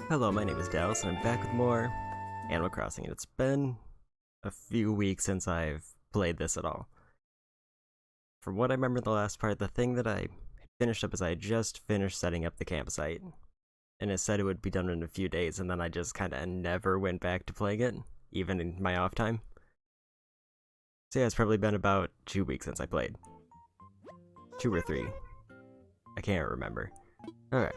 Hello, my name is Dallas, and I'm back with more Animal Crossing, and it's been a few weeks since I've played this at all. From what I remember in the last part, the thing that I finished up is I just finished setting up the campsite, and it said it would be done in a few days, and then I just kinda never went back to playing it, even in my off time. So yeah, it's probably been about 2 weeks since I played. 2 or 3. I can't remember. Okay.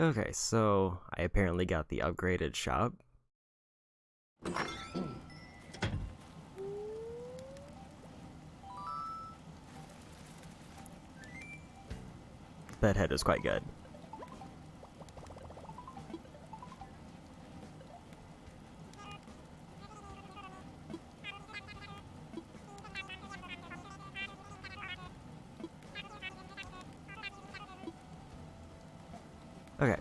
Okay, so I apparently got the upgraded shop. That head is quite good. Okay.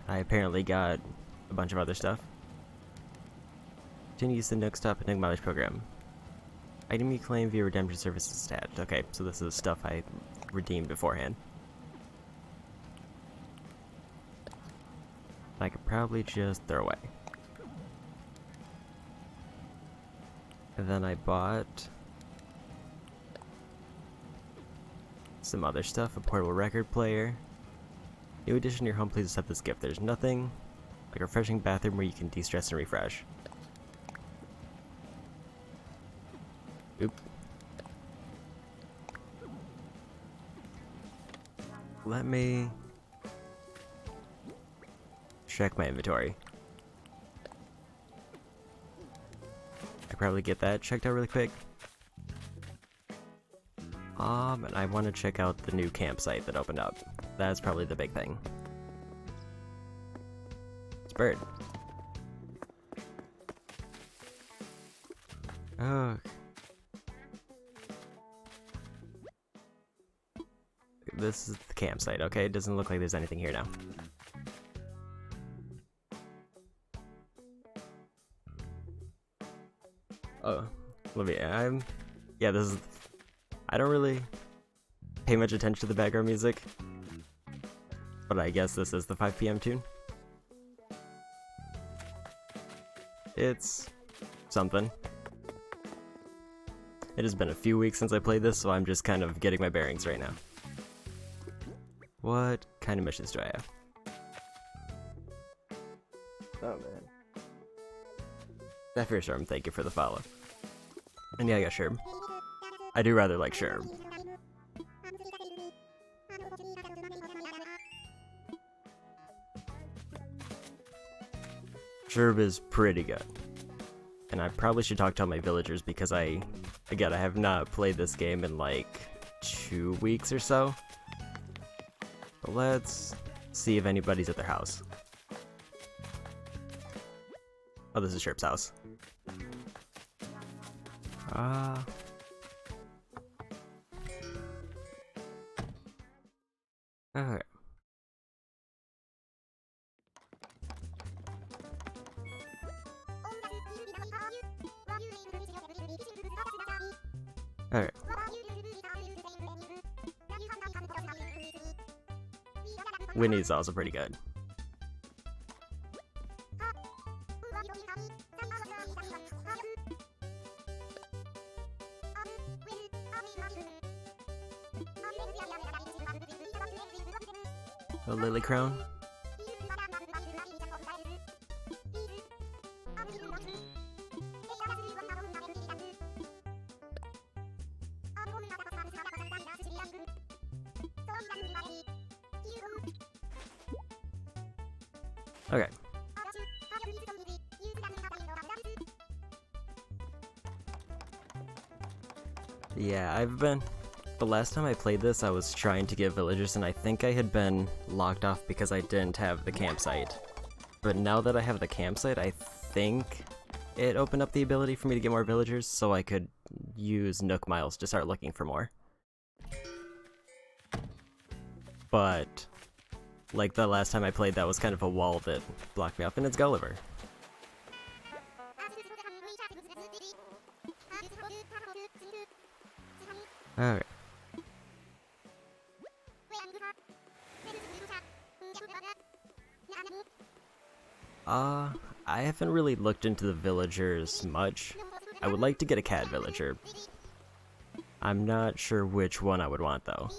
I apparently got a bunch of other stuff. Continue to use the Nook Stop and Mileage program. Item you claim via redemption services attached. Okay, so this is stuff I redeemed beforehand. I could probably just throw away. And then I bought some other stuff, a portable record player. New addition to your home, please accept this gift. There's nothing like a refreshing bathroom where you can de-stress and refresh. Oop. Let me check my inventory. I probably get that checked out really quick. And I want to check out the new campsite that opened up. That's probably the big thing. It's bird. Oh. This is the campsite, okay? It doesn't look like there's anything here now. Oh, Olivia, yeah, this is... I don't really pay much attention to the background music, but I guess this is the 5 PM tune. It's something. It has been a few weeks since I played this, so I'm just kind of getting my bearings right now. What kind of missions do I have? Oh man. Zephyr Storm, thank you for the follow. And yeah, I got Sherb. I do rather like Sherb. Sherb is pretty good. And I probably should talk to all my villagers because I have not played this game in like 2 weeks or so. But let's see if anybody's at their house. Oh, this is Sherp's house. Okay. Alright. Winnie's also pretty good. A lily crown. Okay. Yeah, I've been The last time I played this, I was trying to get villagers, and I think I had been locked off because I didn't have the campsite. But now that I have the campsite, I think it opened up the ability for me to get more villagers, so I could use Nook Miles to start looking for more. But, like the last time I played, that was kind of a wall that blocked me off, and it's Gulliver. Alright. I haven't really looked into the villagers much. I would like to get a cat villager. I'm not sure which one I would want, though.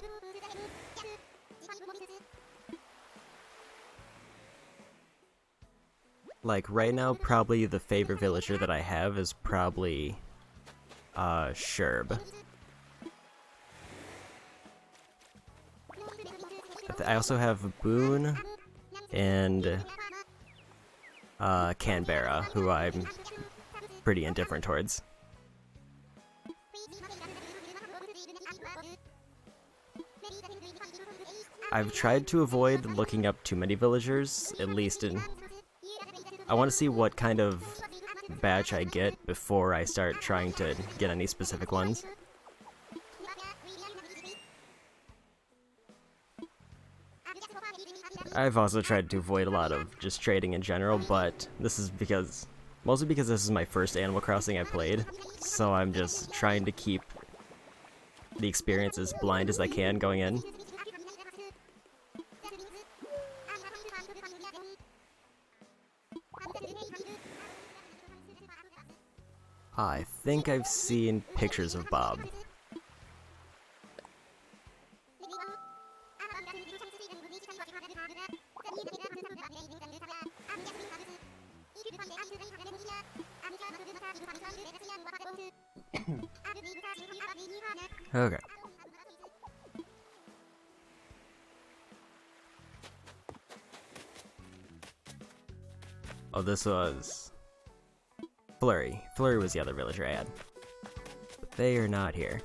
Like, right now, probably the favorite villager that I have is probably, Sherb. I also have Boone and Canberra, who I'm pretty indifferent towards. I've tried to avoid looking up too many villagers, at least in... I want to see what kind of batch I get before I start trying to get any specific ones. I've also tried to avoid a lot of just trading in general, but this is because... mostly because this is my first Animal Crossing I played, so I'm just trying to keep the experience as blind as I can going in. I think I've seen pictures of Bob. Okay. Oh, this was... Flurry. Flurry was the other villager I had. But they are not here.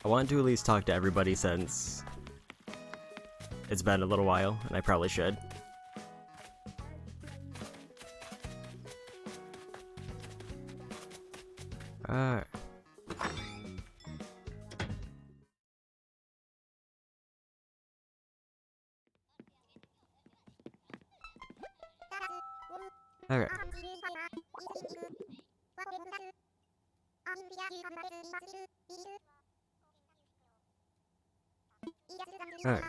I want to at least talk to everybody since it's been a little while, and I probably should. Alright. Okay. Alright.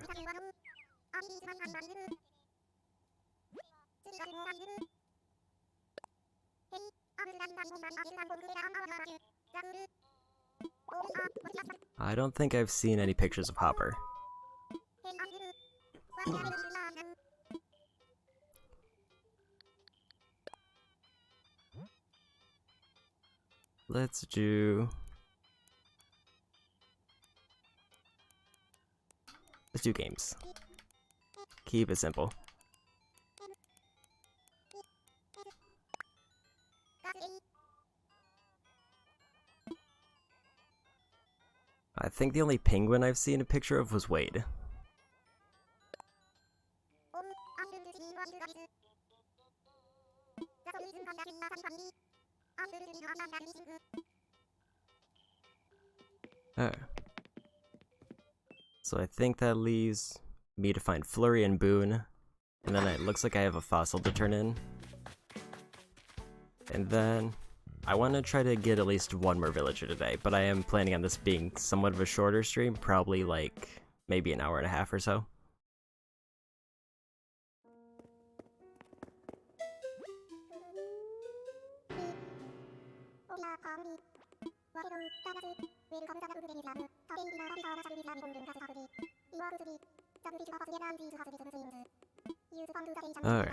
I don't think I've seen any pictures of Hopper. Let's do games. Keep it simple. I think the only penguin I've seen a picture of was Wade. Oh. So I think that leaves me to find Flurry and Boone, and then it looks like I have a fossil to turn in. And then I want to try to get at least one more villager today, but I am planning on this being somewhat of a shorter stream, probably like maybe an hour and a half or so. Alright.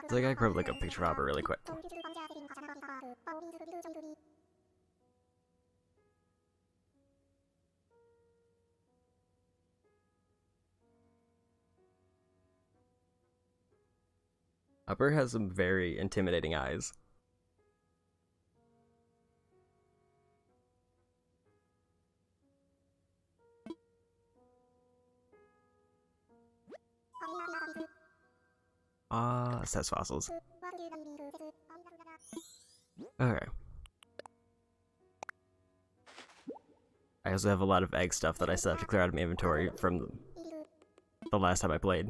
So I gotta grab like a picture of her really quick. Upper has some very intimidating eyes. Assess fossils. Okay. I also have a lot of egg stuff that I still have to clear out of my inventory from the last time I played.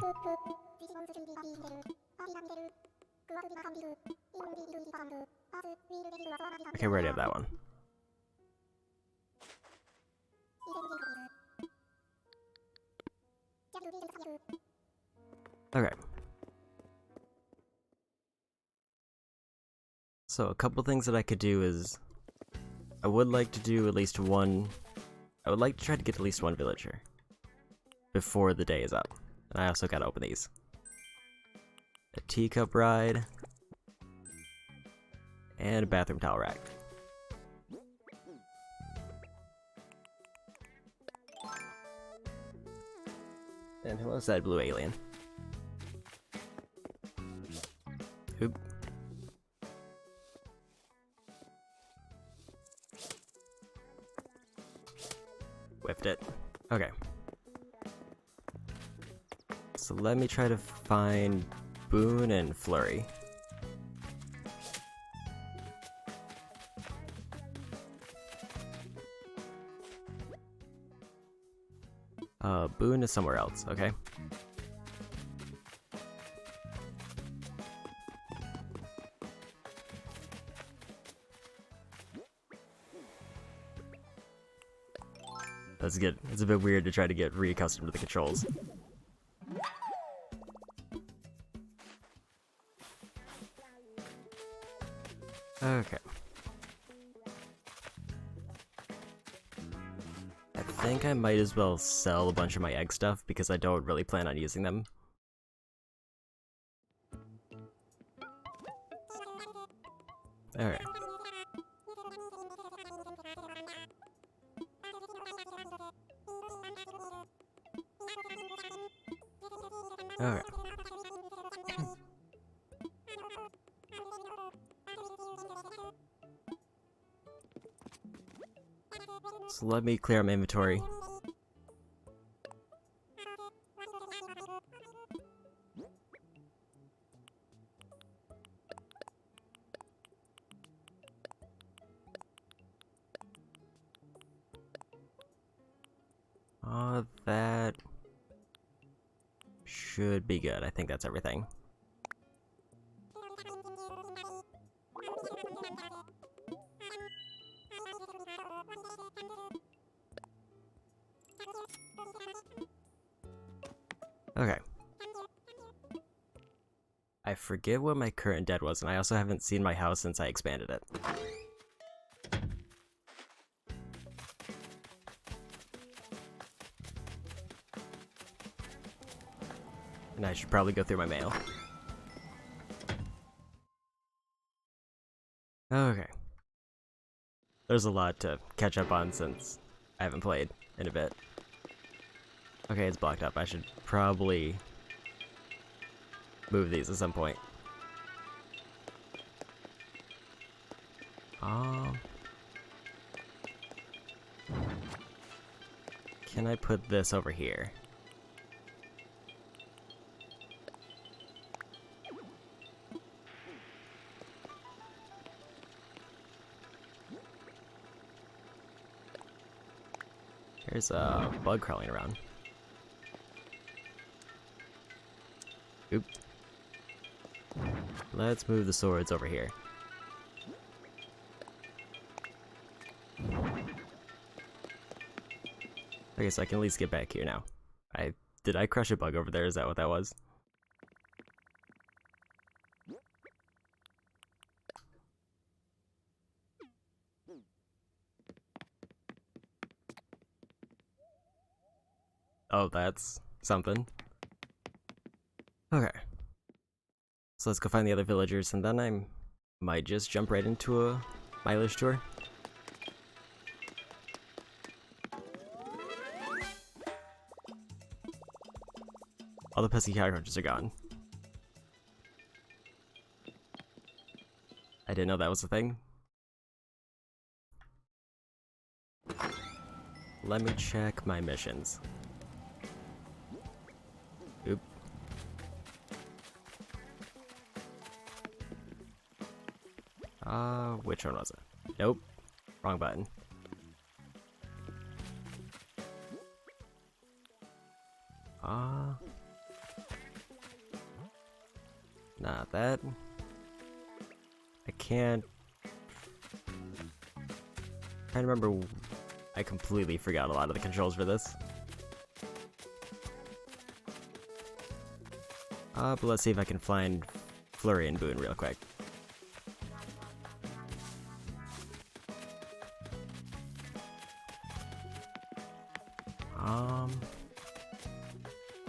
Okay, we already have that one. Okay. So a couple things that I could do is, I would like to do at least one, I would like to try to get at least one villager before the day is up. And I also gotta open these. A teacup ride, and a bathroom towel rack. And who else that blue alien? Oop. Whiffed it. Okay. So let me try to find Boone and Flurry. Boone is somewhere else, okay? That's good. It's a bit weird to try to get reaccustomed to the controls. Okay. I think I might as well sell a bunch of my egg stuff because I don't really plan on using them. Alright. Alright. So let me clear my inventory. That should be good. I think that's everything. Okay. I forget what my current debt was, and I also haven't seen my house since I expanded it. And I should probably go through my mail. Okay. There's a lot to catch up on since I haven't played in a bit. Okay, it's blocked up. I should probably move these at some point. Can I put this over here? There's a bug crawling around. Oop. Let's move the swords over here. Okay, so I can at least get back here now. Did I crush a bug over there? Is that what that was? Oh, that's something. Okay. So let's go find the other villagers, and then I might just jump right into a mileage tour. All the pesky cockroaches are gone. I didn't know that was a thing. Let me check my missions. Oop. Which one was it? Nope. Wrong button. Not that. I can't... I remember I completely forgot a lot of the controls for this. But let's see if I can find Flurry and Boon real quick.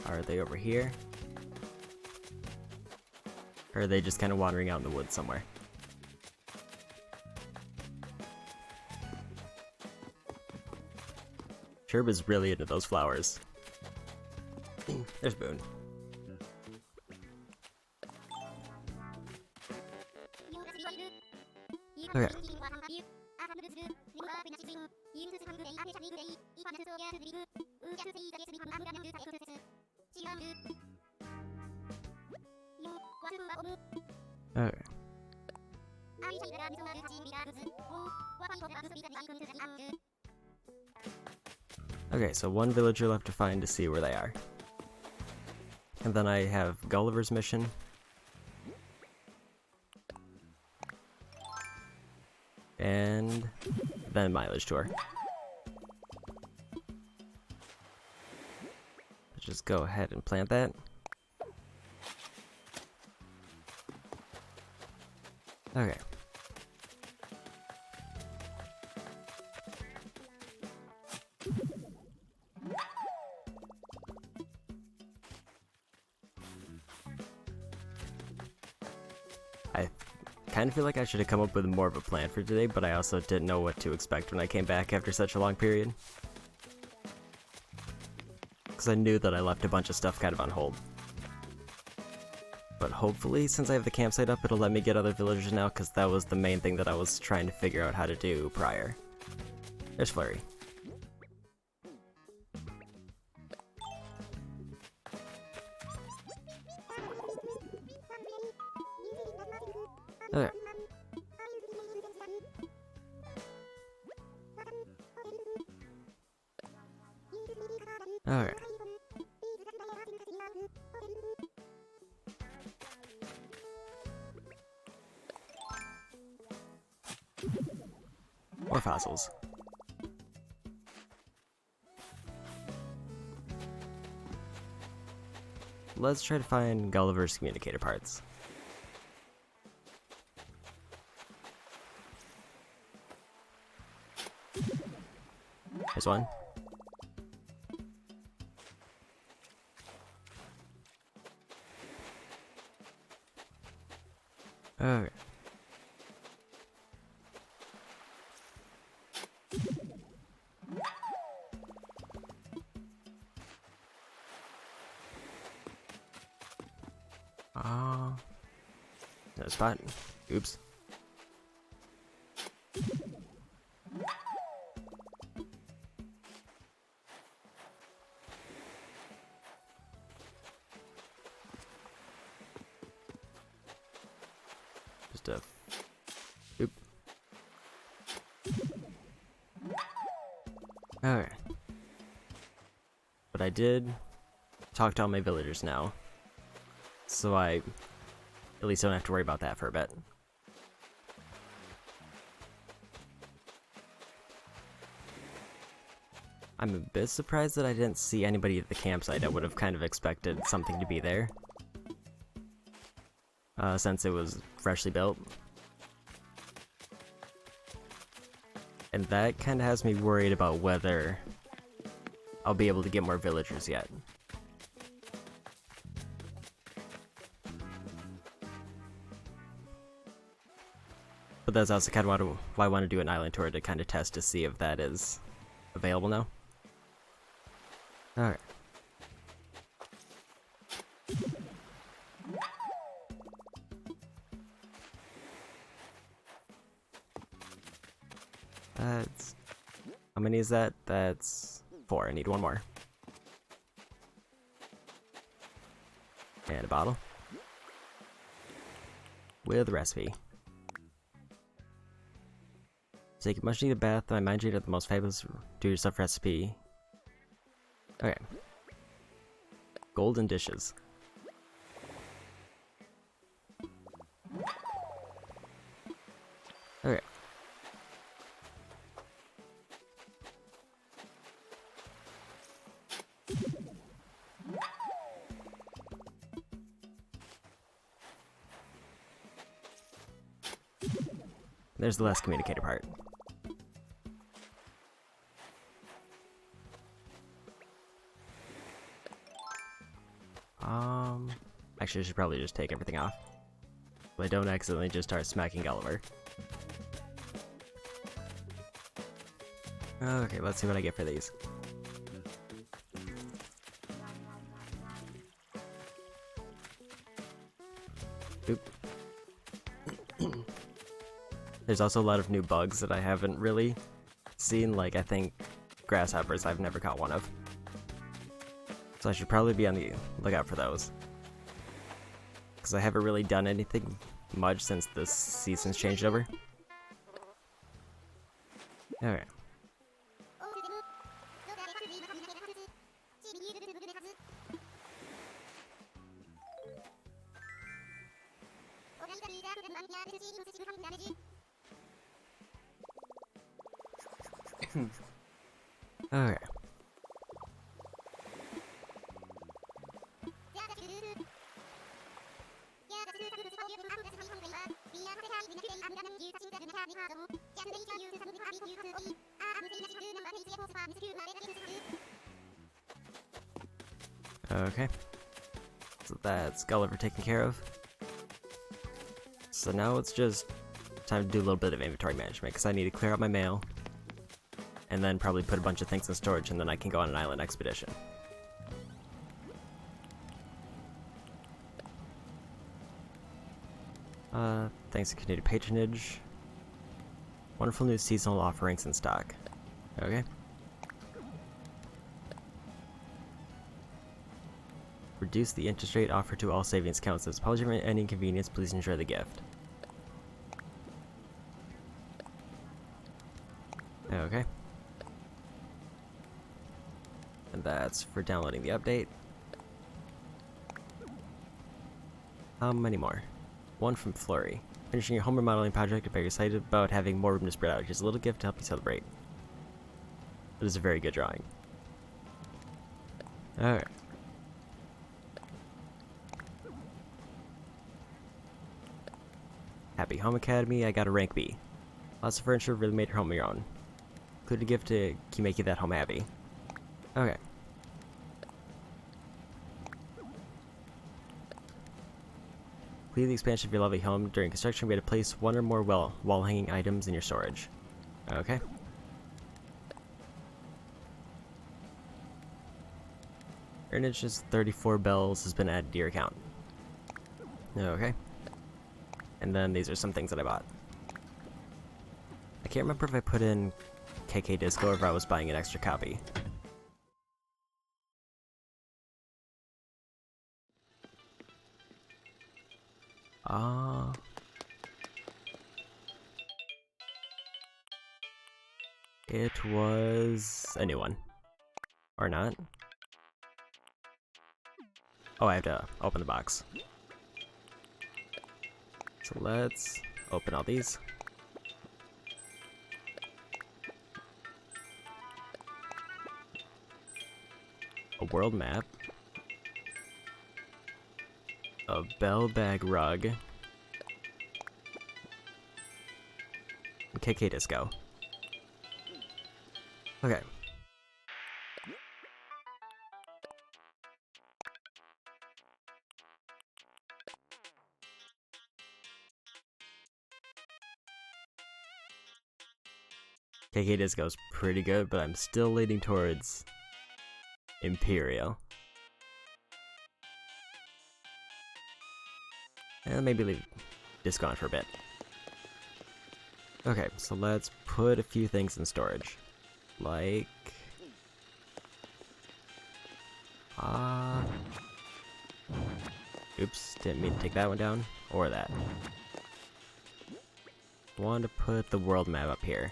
Are they over here? Or are they just kind of wandering out in the woods somewhere? Sherb is really into those flowers. There's Boon. Okay. Okay. Okay, so one villager left to find to see where they are. And then I have Gulliver's mission. And then mileage tour. Let's just go ahead and plant that. Okay. I kind of feel like I should have come up with more of a plan for today, but I also didn't know what to expect when I came back after such a long period. Because I knew that I left a bunch of stuff kind of on hold. But hopefully, since I have the campsite up, it'll let me get other villagers now, because that was the main thing that I was trying to figure out how to do prior. There's Flurry. Okay. Okay. More fossils. Let's try to find Gulliver's communicator parts. There's one. Okay. No spot. Oops. Just a... Oop. Okay. But I did talk to all my villagers now, so I at least don't have to worry about that for a bit. I'm a bit surprised that I didn't see anybody at the campsite. I would have kind of expected something to be there, since it was freshly built. And that kind of has me worried about whether I'll be able to get more villagers yet. But that's also kind of why I want to do an island tour, to kind of test to see if that is available now. Alright. That's... How many is that? That's 4. I need 1 more. And a bottle. With recipe. Take a much needed bath, I mind you, the most fabulous do yourself recipe. Okay. Golden dishes. Okay. There's the last communicator part. Actually, I should probably just take everything off, so I don't accidentally just start smacking Gulliver. Okay, let's see what I get for these. Oop. There's also a lot of new bugs that I haven't really seen, like I think grasshoppers I've never caught one of. So I should probably be on the lookout for those. Because I haven't really done anything much since the season's changed over. Okay. Okay. Okay. So that's Gulliver taken care of. So now it's just time to do a little bit of inventory management, because I need to clear out my mail, and then probably put a bunch of things in storage, and then I can go on an island expedition. Thanks to continued patronage. Wonderful new seasonal offerings in stock. Okay. Reduce the interest rate offered to all savings accounts. As apology for any inconvenience, please enjoy the gift. Okay. And that's for downloading the update. How many more? One from Flurry. Finishing your home remodeling project, you're very excited about having more room to spread out. Here's a little gift to help you celebrate. It is a very good drawing. Alright. Happy Home Academy, I got a rank B. Lots of furniture, really made your home your own. Include a gift to make you that home happy. Okay. Complete the expansion of your lovely home. During construction, we had to place 1 or more wall-hanging items in your storage. Okay. Earnage just 34 bells has been added to your account. Okay. And then these are some things that I bought. I can't remember if I put in KK Disco or if I was buying an extra copy. It was a new one. Or not. Oh, I have to open the box. So let's open all these. A world map. A bell bag rug. And KK Disco. Okay. KK Disco's pretty good, but I'm still leaning towards Imperial. And maybe leave Disco on for a bit. Okay, so let's put a few things in storage. Like... oops, didn't mean to take that one down. Or that. I want to put the world map up here.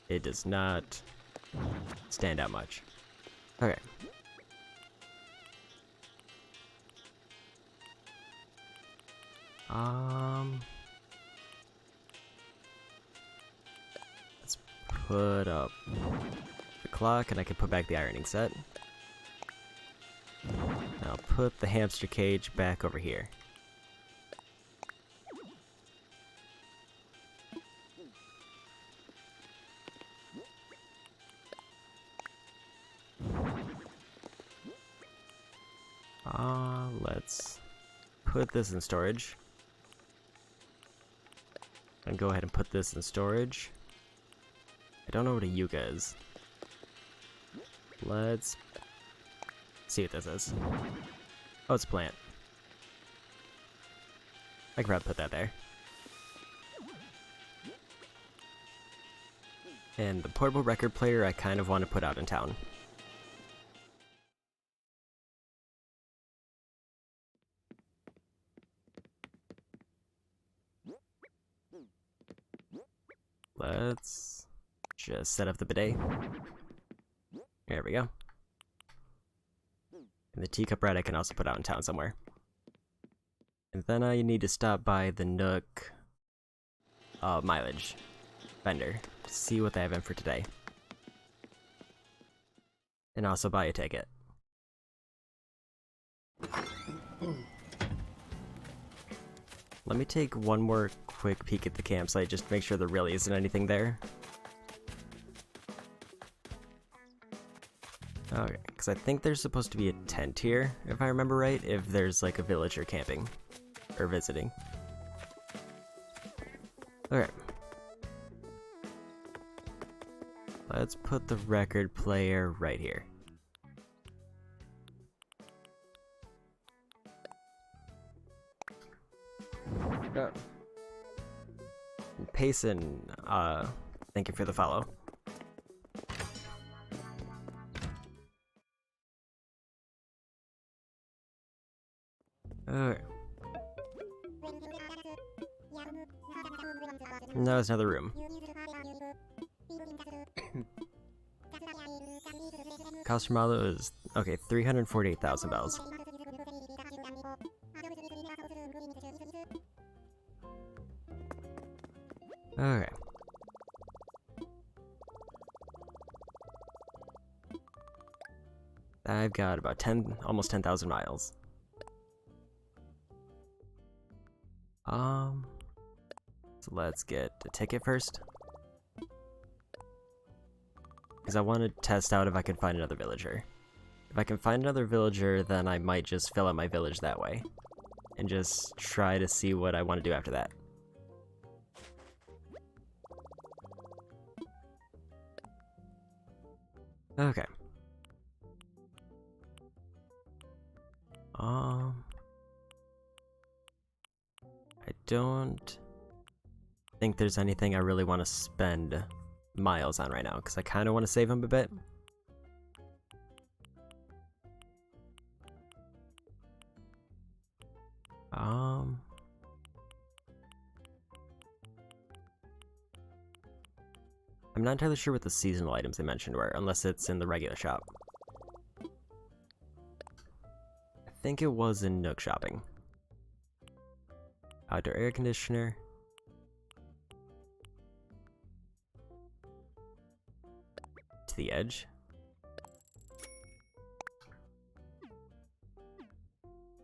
It does not stand out much. Okay. Let's put up the clock, and I can put back the ironing set. I'll put the hamster cage back over here. Let's put this in storage. And go ahead and put this in storage. I don't know what a yucca is. Let's see what this is. Oh, it's a plant. I could probably put that there. And the portable record player I kind of want to put out in town. Let's just set up the bidet. There we go. And the teacup rat I can also put out in town somewhere. And then I need to stop by the Nook mileage vendor to see what they have in for today. And also buy a ticket. Let me take one more quick peek at the campsite just to make sure there really isn't anything there. Okay, because I think there's supposed to be a tent here, if I remember right, if there's like a villager camping or visiting. Okay. Let's put the record player right here. Oh. Payson, thank you for the follow. Alright. No, it's another room. Cost per model is, okay, 348,000 bells. Okay. I've got about almost 10,000 miles. So let's get a ticket first. Because I want to test out if I can find another villager. If I can find another villager, then I might just fill out my village that way. And just try to see what I want to do after that. Okay. I don't think there's anything I really want to spend miles on right now, because I kind of want to save them a bit. I'm not entirely sure what the seasonal items they mentioned were, unless it's in the regular shop. I think it was in Nook shopping. Outdoor air conditioner. To the edge.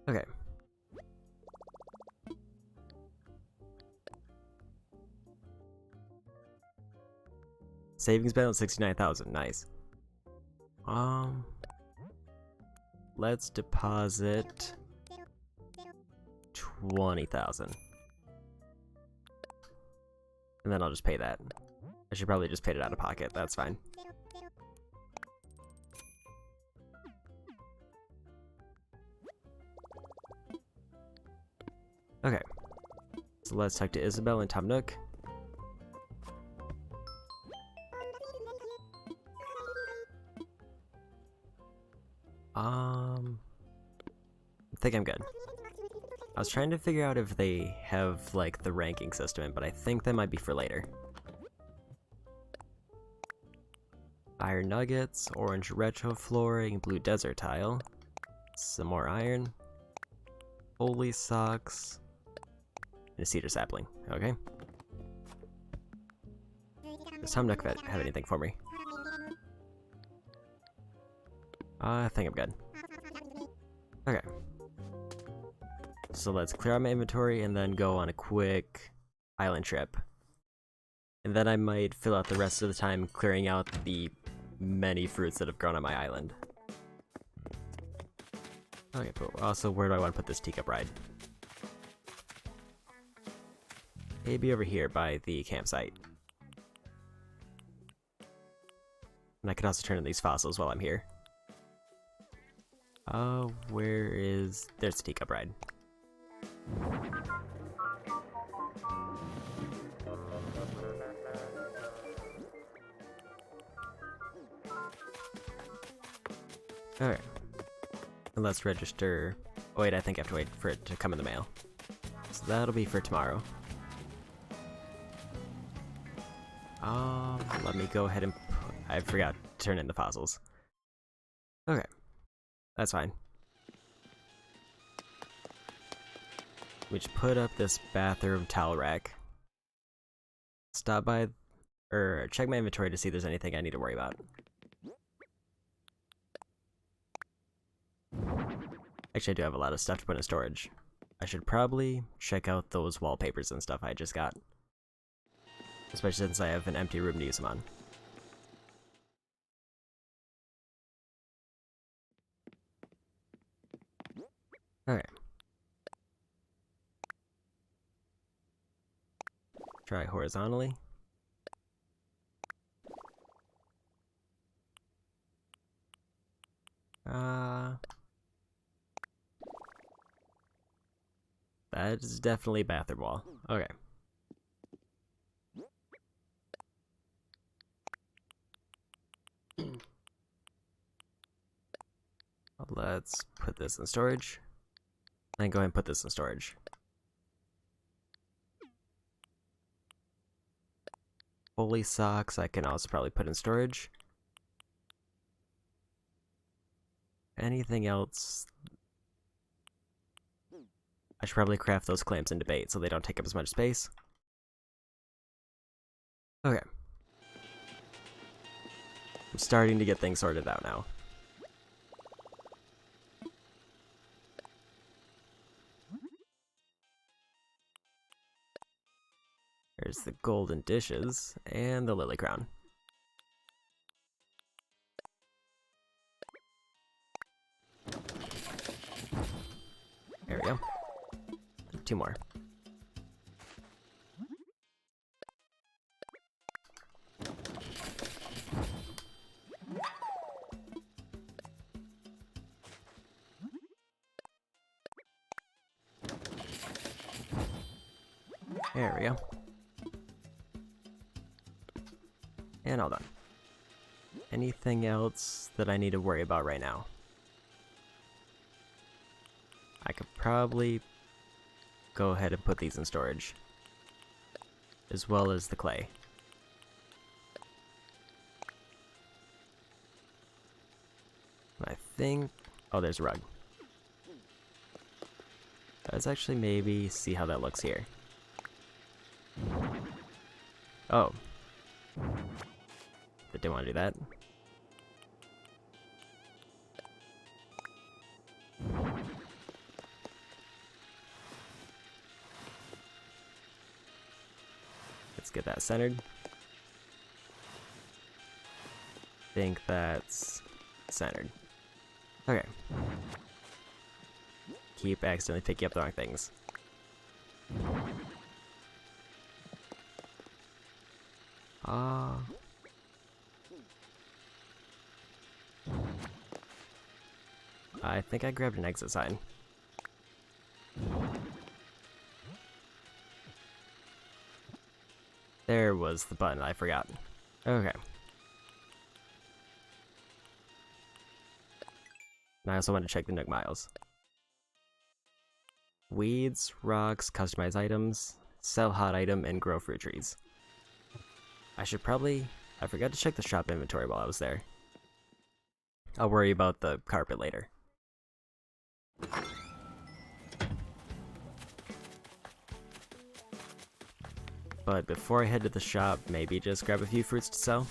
Okay. Savings balance 69,000. Nice. Let's deposit 20,000. and then I'll just pay that. I should probably just pay it out of pocket, that's fine. Okay, so let's talk to Isabelle and Tom Nook. I think I'm good. I was trying to figure out if they have, like, the ranking system, but I think that might be for later. Iron nuggets, orange retro flooring, blue desert tile, some more iron, holy socks, and a cedar sapling. Okay. Does Tom Nook have anything for me? I think I'm good. Okay. So let's clear out my inventory and then go on a quick island trip. And then I might fill out the rest of the time clearing out the many fruits that have grown on my island. Okay, but also, where do I want to put this teacup ride? Maybe over here by the campsite. And I could also turn in these fossils while I'm here. Where is... There's the teacup ride. Alright. And let's register... Oh wait, I think I have to wait for it to come in the mail. So that'll be for tomorrow. Let me go ahead and... I forgot to turn in the fossils. Okay. That's fine. We just put up this bathroom towel rack. Stop by... or check my inventory to see if there's anything I need to worry about. Actually, I do have a lot of stuff to put in storage. I should probably check out those wallpapers and stuff I just got. Especially since I have an empty room to use them on. Alright. Try horizontally. That is definitely a bathroom wall. Okay. Let's put this in storage. Then go ahead and put this in storage. Holy socks I can also probably put in storage. Anything else? I should probably craft those clams into bait so they don't take up as much space. Okay. I'm starting to get things sorted out now. There's the golden dishes and the lily crown. There we go. 2 more. There we go. And all done. Anything else that I need to worry about right now? I could probably go ahead and put these in storage, as well as the clay. I think... oh, there's a rug. Let's actually maybe see how that looks here. Oh. I didn't want to do that. Let's get that centered. Think that's centered. Okay. Keep accidentally picking up the wrong things. I think I grabbed an exit sign. There was the button I forgot. Okay. And I also want to check the Nook Miles. Weeds, rocks, customize items, sell hot item, and grow fruit trees. I forgot to check the shop inventory while I was there. I'll worry about the carpet later. But before I head to the shop, maybe just grab a few fruits to sell.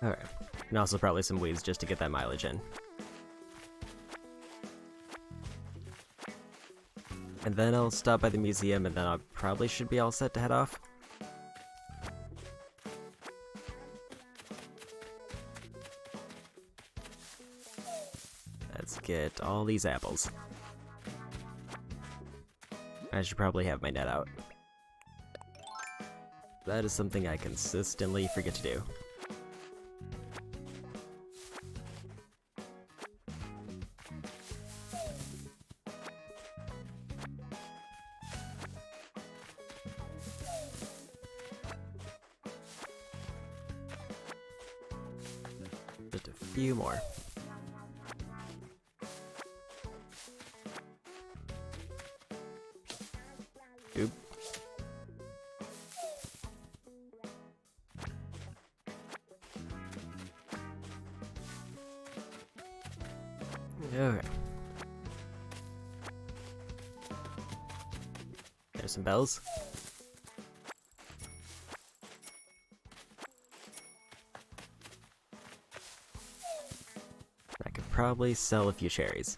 Alright, and also probably some weeds just to get that mileage in. And then I'll stop by the museum, and then I probably should be all set to head off. Let's get all these apples. I should probably have my net out. That is something I consistently forget to do. Just a few more. Oop. Okay. There's some bells. I could probably sell a few cherries.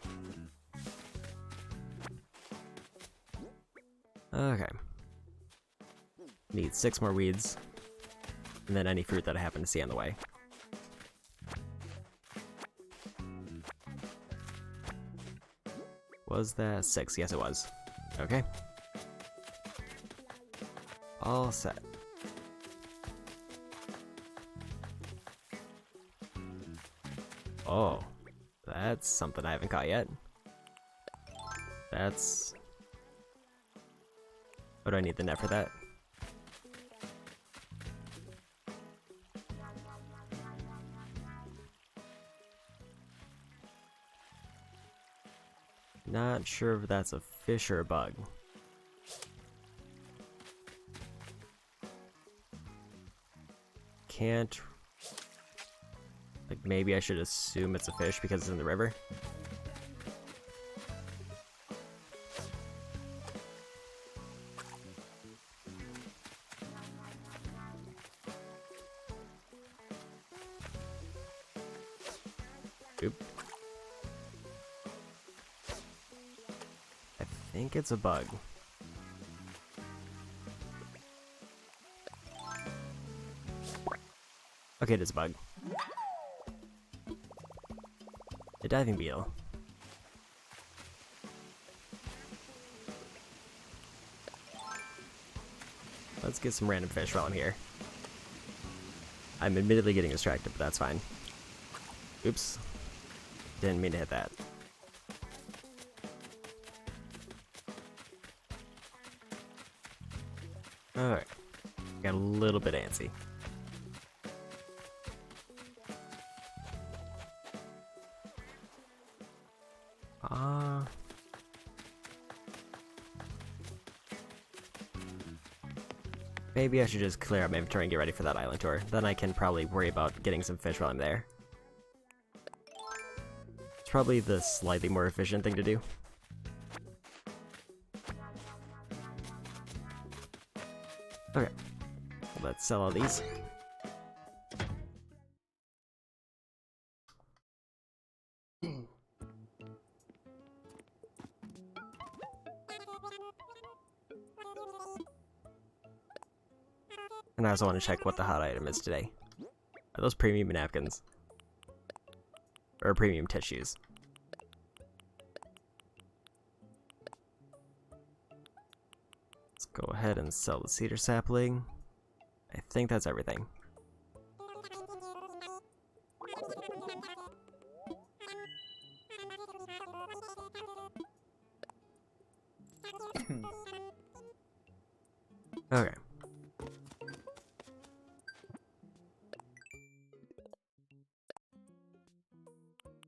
Okay. Need 6 more weeds, and then any fruit that I happen to see on the way. Was that 6? Yes, it was. Okay. All set. Oh, that's something I haven't caught yet. That's... What do I need the net for that? Not sure if that's a fish or a bug. Can't... Like, maybe I should assume it's a fish because it's in the river? Oop. I think it's a bug. Okay, it is a bug. A diving beetle. Let's get some random fish while I'm here. I'm admittedly getting distracted, but that's fine. Oops. Didn't mean to hit that. Alright. Got a little bit antsy. Maybe I should just clear out my inventory and get ready for that island tour. Then I can probably worry about getting some fish while I'm there. It's probably the slightly more efficient thing to do. Okay. Let's sell all these. And I also want to check what the hot item is today. Are those premium napkins? or premium tissues. Let's go ahead and sell the cedar sapling. I think that's everything. Okay.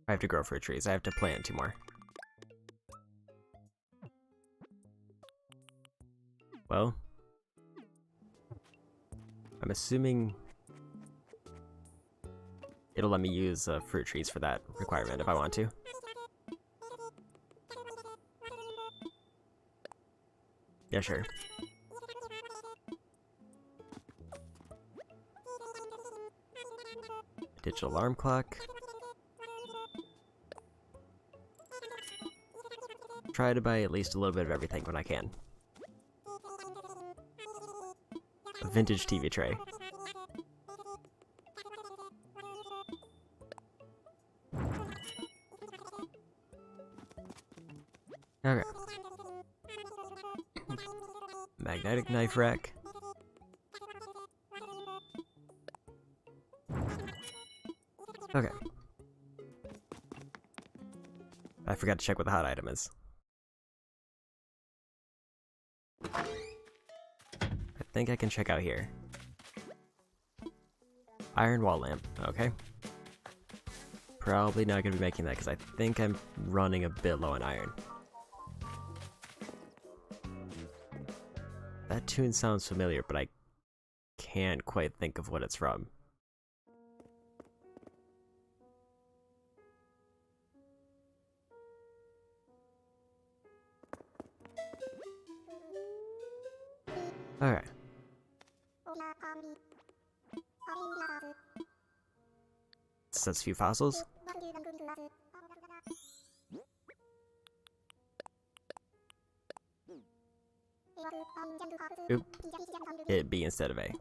I have to grow fruit trees. I have to plant 2 more. Well, I'm assuming it'll let me use fruit trees for that requirement if I want to. Yeah, sure. Digital alarm clock. Try to buy at least a little bit of everything when I can. A vintage TV tray. Okay. Magnetic knife rack. Okay. I forgot to check what the hot item is. I think I can check out here. Iron wall lamp, okay. Probably not going to be making that because I think I'm running a bit low on iron. That tune sounds familiar, but I can't quite think of what it's from. Okay. It says few fossils. Oop. Hit B instead of A.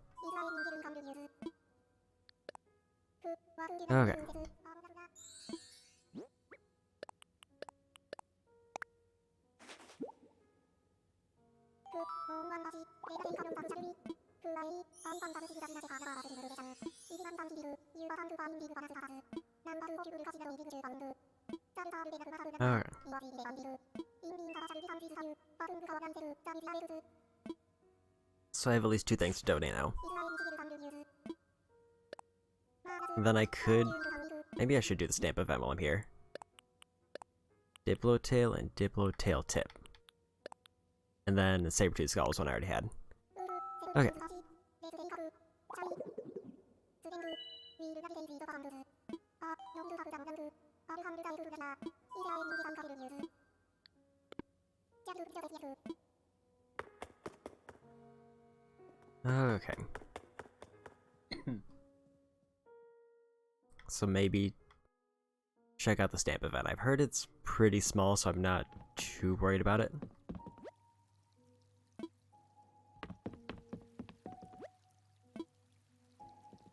Okay. Alright. So I have at least 2 things to donate now. Then I could... Maybe I should do the stamp event while I'm here. Diplotail and Diplotail tip. And then the saber-tooth skull is one I already had. Okay. Okay. So maybe check out the stamp event. I've heard it's pretty small, so I'm not too worried about it.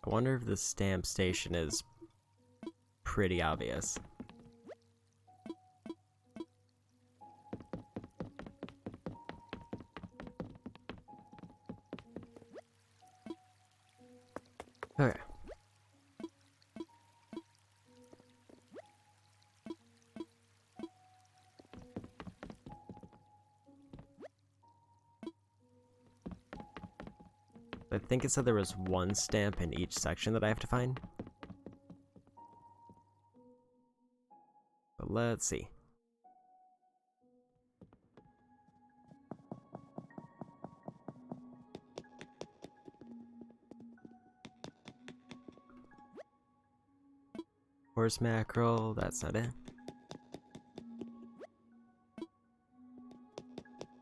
I wonder if the stamp station is pretty obvious. Okay. I think it said there was 1 stamp in each section that I have to find. But let's see. Horse mackerel, that's not it.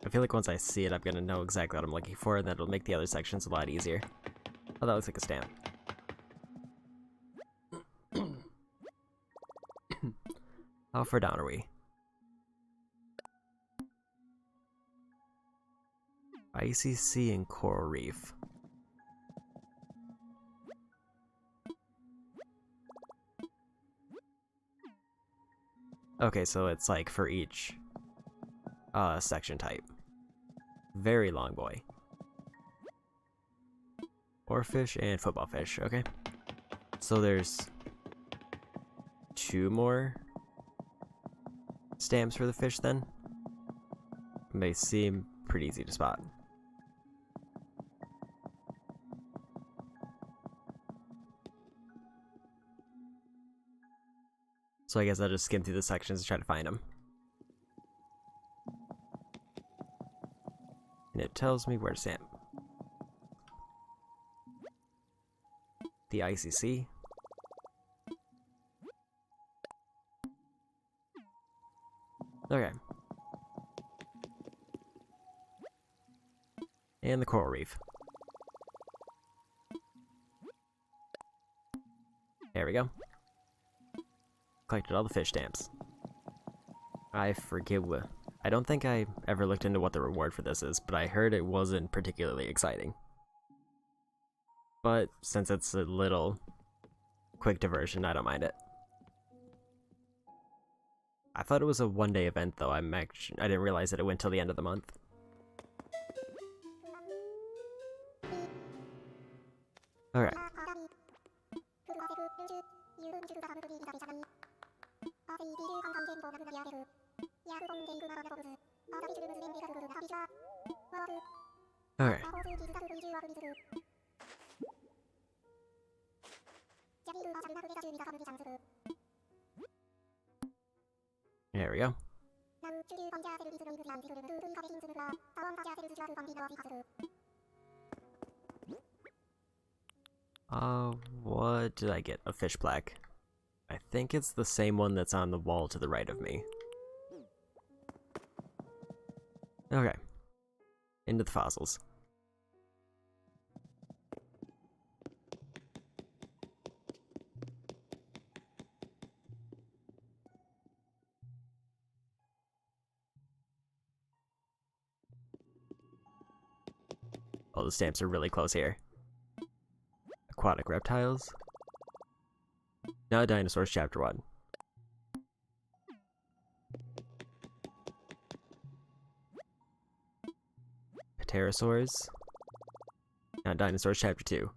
I feel like once I see it, I'm gonna know exactly what I'm looking for, and that'll make the other sections a lot easier. Oh, that looks like a stamp. How far down are we? Icy Sea and Coral Reef. Okay, so it's like for each section type. Very long boy. Oarfish and football fish, okay. So there's 2 more stamps for the fish then. They seem pretty easy to spot. So I guess I'll just skim through the sections and try to find them. And it tells me where to stamp. The ICC. Okay. And the coral reef. There we go. Collected all the fish stamps. I forget what... I don't think I ever looked into what the reward for this is, but I heard it wasn't particularly exciting. But since it's a little quick diversion, I don't mind it. I thought it was a one-day event though. I didn't realize that it went till the end of the month. Alright. Alright. There we go. What did I get? A fish plaque. I think it's the same one that's on the wall to the right of me. Okay. Into the fossils. Oh, the stamps are really close here. Aquatic reptiles. Now Dinosaurs Chapter 1. Pterosaurs. Now Dinosaurs Chapter 2.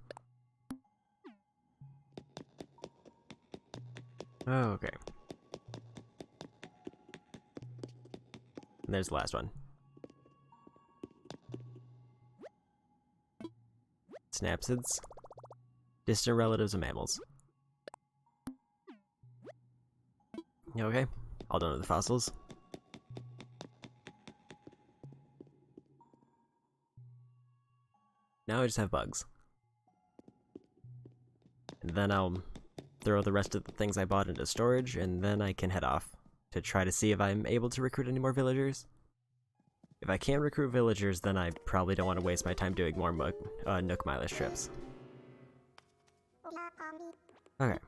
Oh, okay. And there's the last one. Synapsids. Distant relatives of mammals. Okay, all done with the fossils. Now I just have bugs. And then I'll throw the rest of the things I bought into storage, and then I can head off to try to see if I'm able to recruit any more villagers. If I can't recruit villagers, then I probably don't want to waste my time doing more Nook mileage trips. Okay.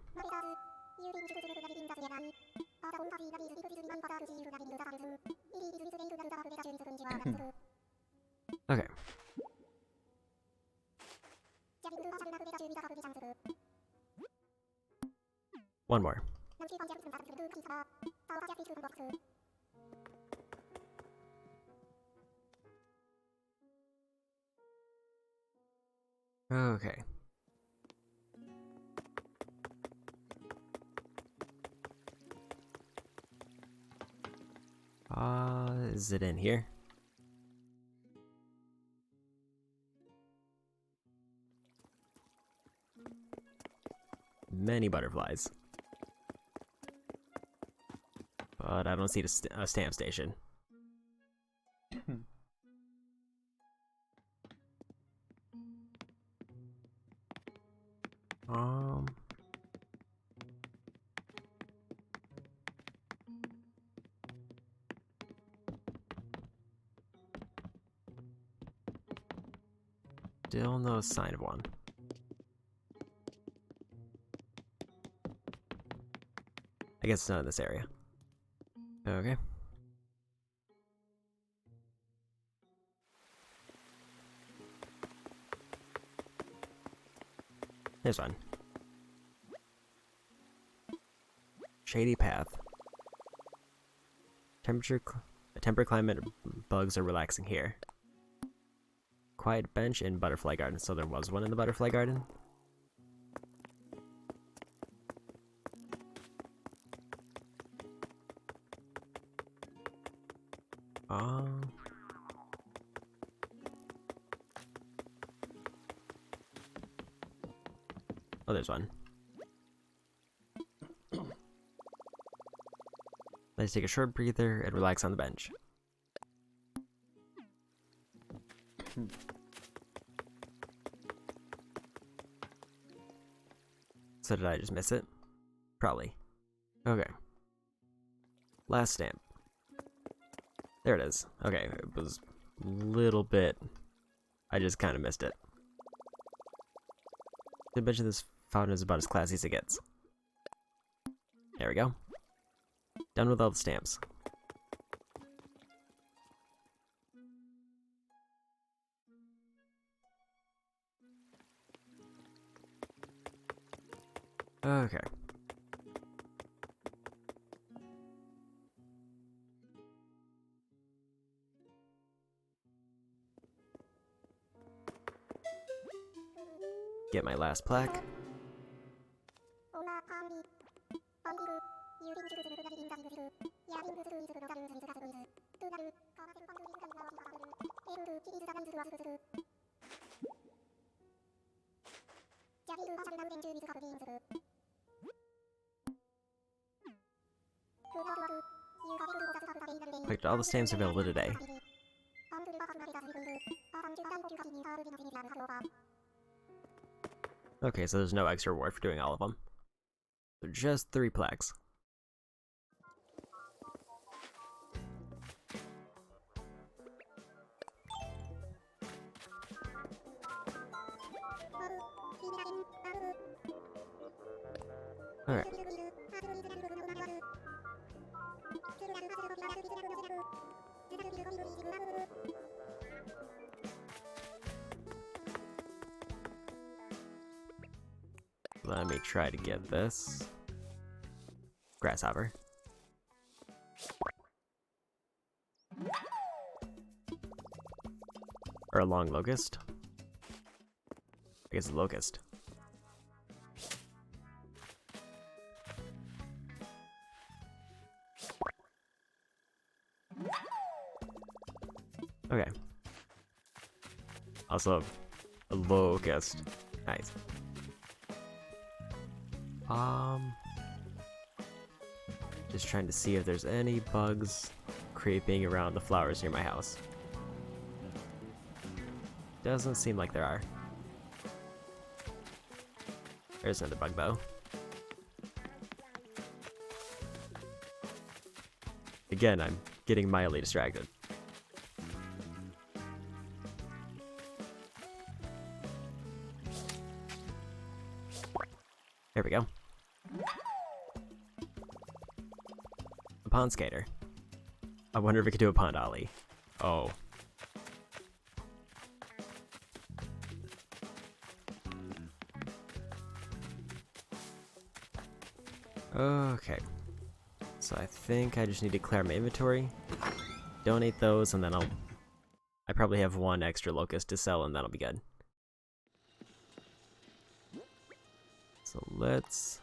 Okay. One more. Okay. Is it in here? Many butterflies. But I don't see a stamp station. Still no sign of one. I guess it's not in this area. Okay. There's one. Shady path. A temperate climate, bugs are relaxing here. Quiet bench in butterfly garden. So there was one in the butterfly garden. Oh, there's one. Let's take a short breather and relax on the bench. So did I just miss it? Probably. Okay. Last stamp. There it is. Okay, it was a little bit. I just kind of missed it. I bet you this fountain is about as classy as it gets. There we go. Done with all the stamps. Okay. Get my last plaque. Collect all the stamps available today. Okay, so there's no extra reward for doing all of them. So just 3 plaques. Alright. Let me try to get this. Grasshopper. Or a long locust. I guess a locust. Okay. Also, a locust. Nice. Just trying to see if there's any bugs creeping around the flowers near my house. Doesn't seem like there are. There's another bug though. Again, I'm getting mildly distracted. There we go. A pond skater. I wonder if we could do a pond ollie. Oh. Okay. So I think I just need to clear my inventory, donate those, and then I probably have 1 extra locust to sell, and that'll be good. So let's...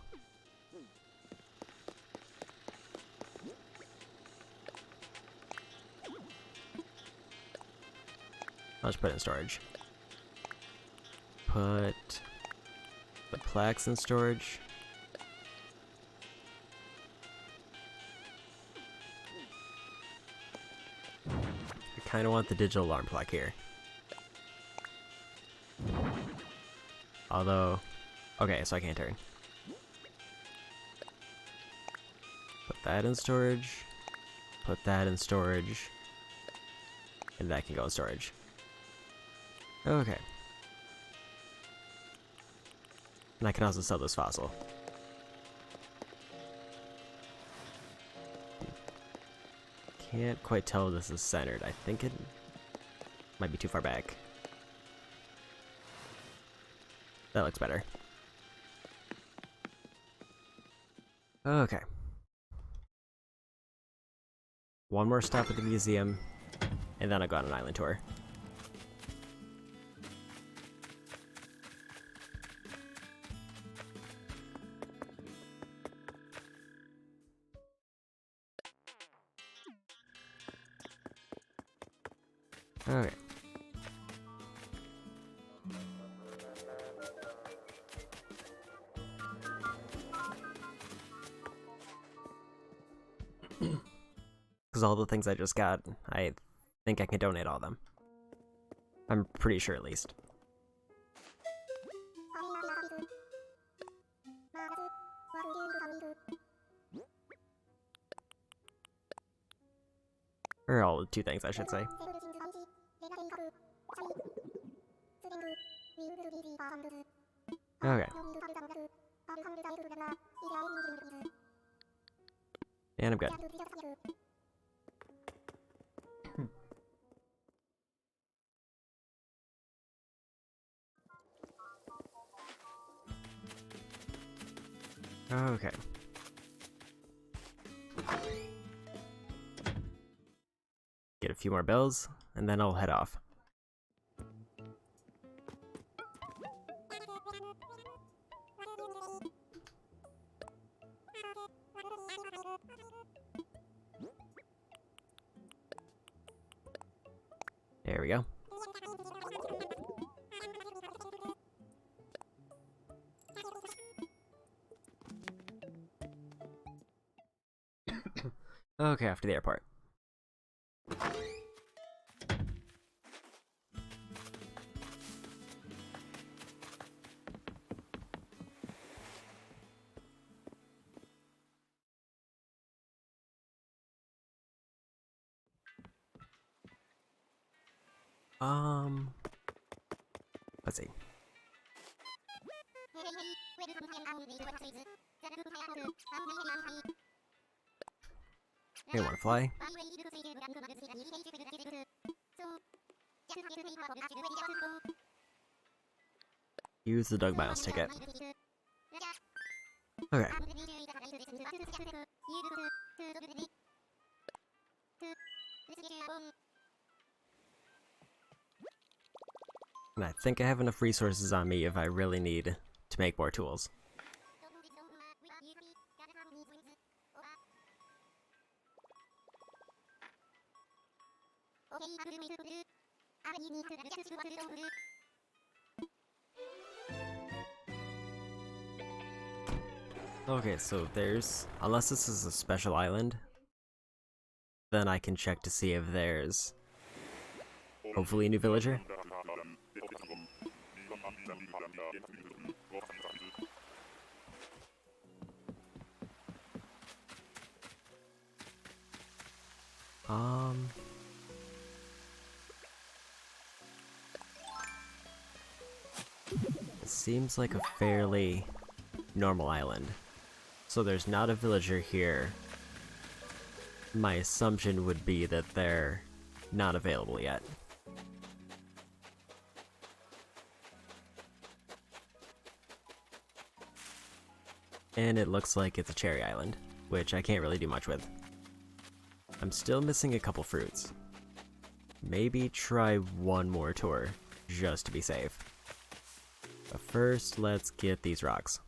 I'll just put it in storage. Put the plaques in storage. I kind of want the digital alarm plaque here. Although... Okay, so I can't turn. Put that in storage. Put that in storage. And that can go in storage. Okay. And I can also sell this fossil. Can't quite tell if this is centered. I think it might be too far back. That looks better. Okay. one more stop at the museum, and then I'll go on an island tour. Okay. Because all the things I just got, I think I can donate all of them. I'm pretty sure, at least. Or all 2 things, I should say. Okay. And I'm good. Okay. Get a few more bells, and then I'll head off. There we go. Okay, after the airport. Let's see. You want to fly? Use the Doug Miles ticket. Okay. And I think I have enough resources on me if I really need to make more tools. Okay, so there's... Unless this is a special island, then I can check to see if there's... hopefully a new villager. It seems like a fairly normal island. So there's not a villager here. My assumption would be that they're not available yet. And it looks like it's a cherry island, which I can't really do much with. I'm still missing a couple fruits. Maybe try one more tour, just to be safe. But first, let's get these rocks.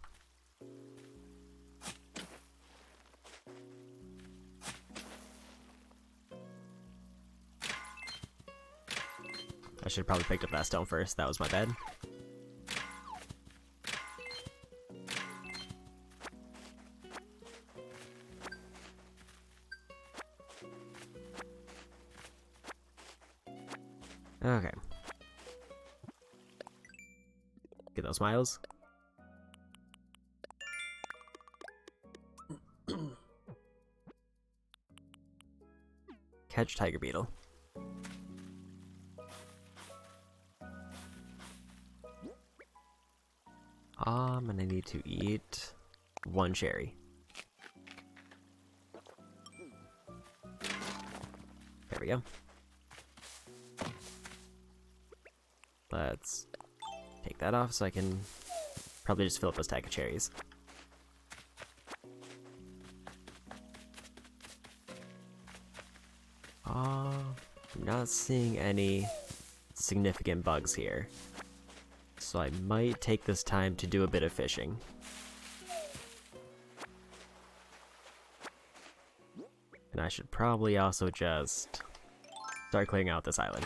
I should have probably picked up that stone first, that was my bad. Okay. Get those miles. Catch tiger beetle. And I need to eat 1 cherry. There we go. Let's take that off so I can probably just fill up a stack of cherries. I'm not seeing any significant bugs here. So I might take this time to do a bit of fishing. And I should probably also just start clearing out this island.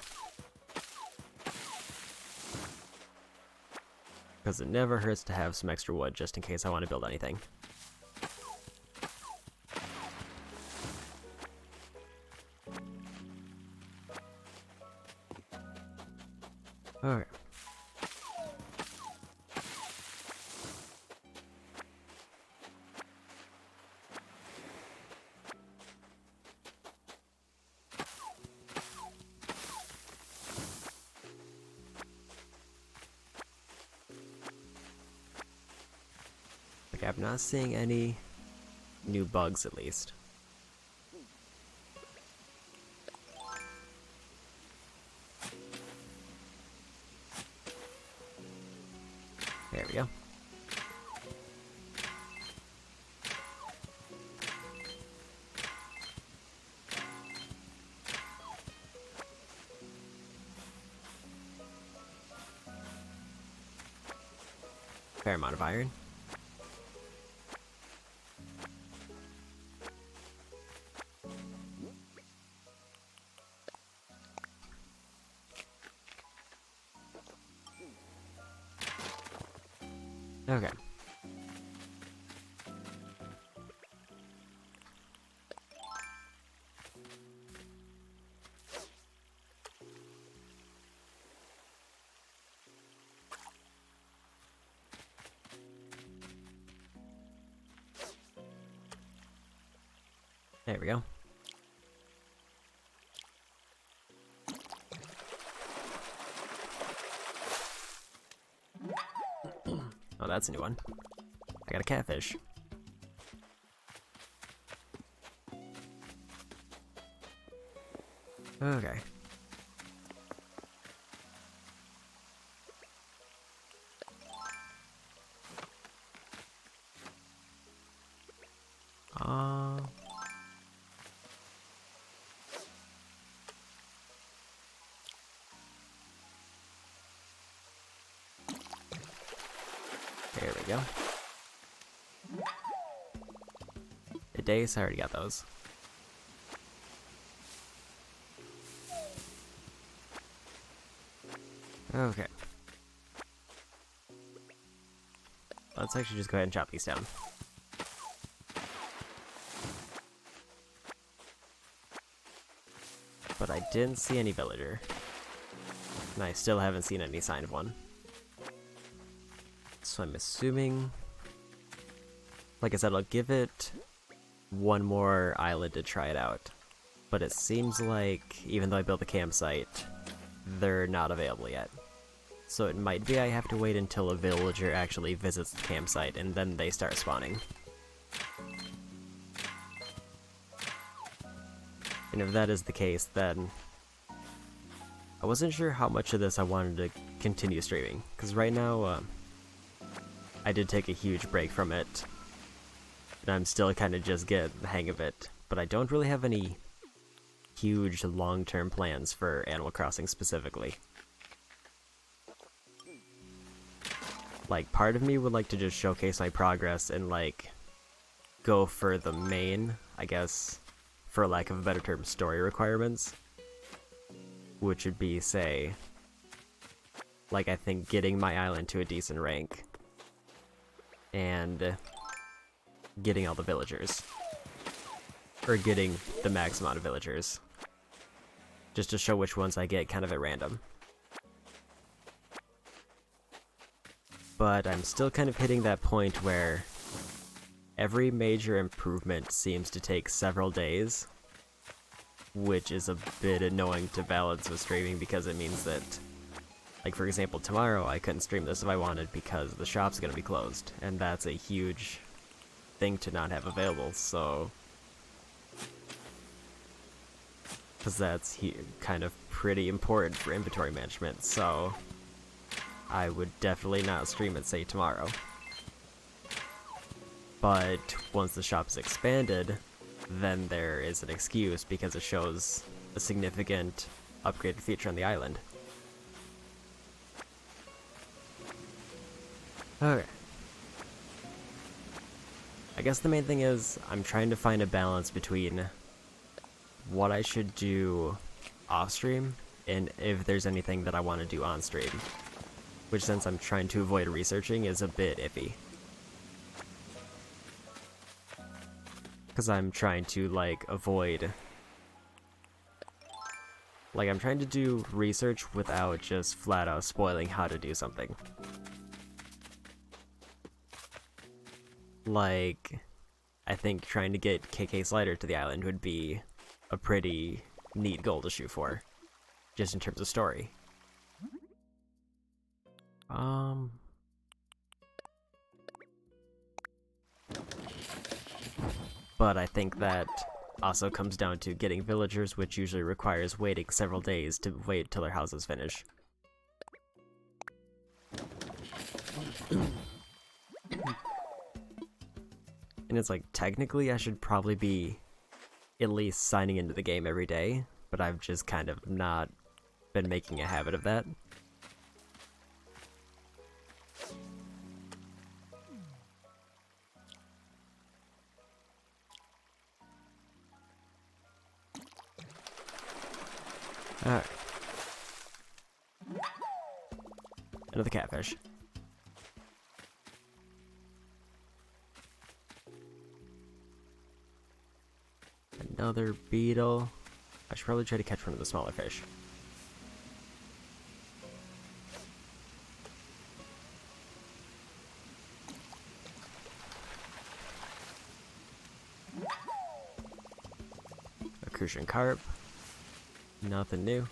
Because it never hurts to have some extra wood just in case I want to build anything. Okay. Okay, I'm not seeing any new bugs at least. There we go. Fair amount of iron. Okay. There we go. Oh, that's a new one. I got a catfish. Okay. There we go. A dace, I already got those. Okay. Let's actually just go ahead and chop these down. But I didn't see any villager. And I still haven't seen any sign of one. So I'm assuming... Like I said, I'll give it one more island to try it out. But it seems like, even though I built the campsite, they're not available yet. So it might be I have to wait until a villager actually visits the campsite and then they start spawning. And if that is the case, then I wasn't sure how much of this I wanted to continue streaming, because right now I did take a huge break from it, and I'm still kind of just getting the hang of it, but I don't really have any huge long-term plans for Animal Crossing specifically. Like, part of me would like to just showcase my progress and, like, go for the main, I guess, for lack of a better term, story requirements. Which would be, say, like, I think getting my island to a decent rank. And getting all the villagers. Or getting the max amount of villagers. Just to show which ones I get kind of at random. But I'm still kind of hitting that point where every major improvement seems to take several days, which is a bit annoying to balance with streaming because it means that, like, for example, tomorrow I couldn't stream this if I wanted because the shop's gonna be closed, and that's a huge thing to not have available, so... Because that's kind of pretty important for inventory management, so... I would definitely not stream it, say, tomorrow. But once the shop is expanded, then there is an excuse because it shows a significant upgraded feature on the island. Okay. I guess the main thing is I'm trying to find a balance between what I should do off-stream and if there's anything that I want to do on-stream. Which, since I'm trying to avoid researching, is a bit iffy. Because I'm trying to, like, avoid... Like, I'm trying to do research without just flat-out spoiling how to do something. Like, I think trying to get KK Slider to the island would be a pretty neat goal to shoot for. Just in terms of story. But I think that also comes down to getting villagers, which usually requires waiting several days to wait till their houses finish. And it's like, technically I should probably be at least signing into the game every day, but I've just kind of not been making a habit of that. Alright. Another catfish. Another beetle. I should probably try to catch one of the smaller fish. A crucian carp. Nothing new.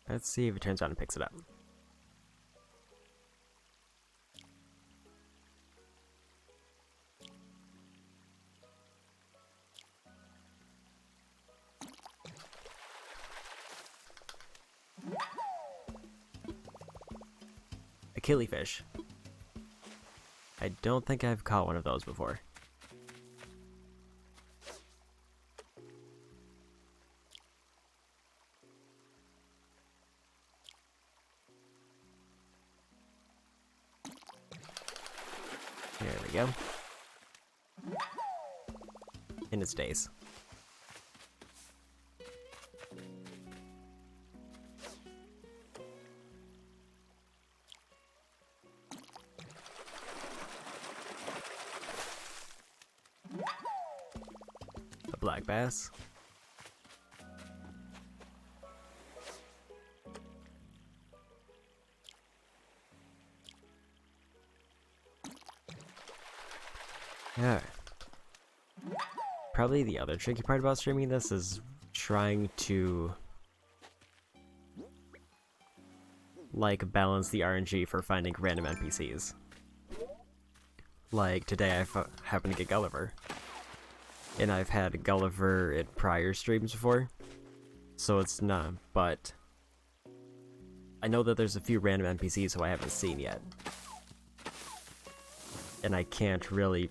Let's see if it turns around and picks it up. A killifish. I don't think I've caught one of those before. There we go. And it stays. A black bass. Alright. Probably the other tricky part about streaming this is trying to like balance the RNG for finding random NPCs. Like today I happened to get Gulliver. And I've had Gulliver at prior streams before. So it's not, but I know that there's a few random NPCs who I haven't seen yet. And I can't really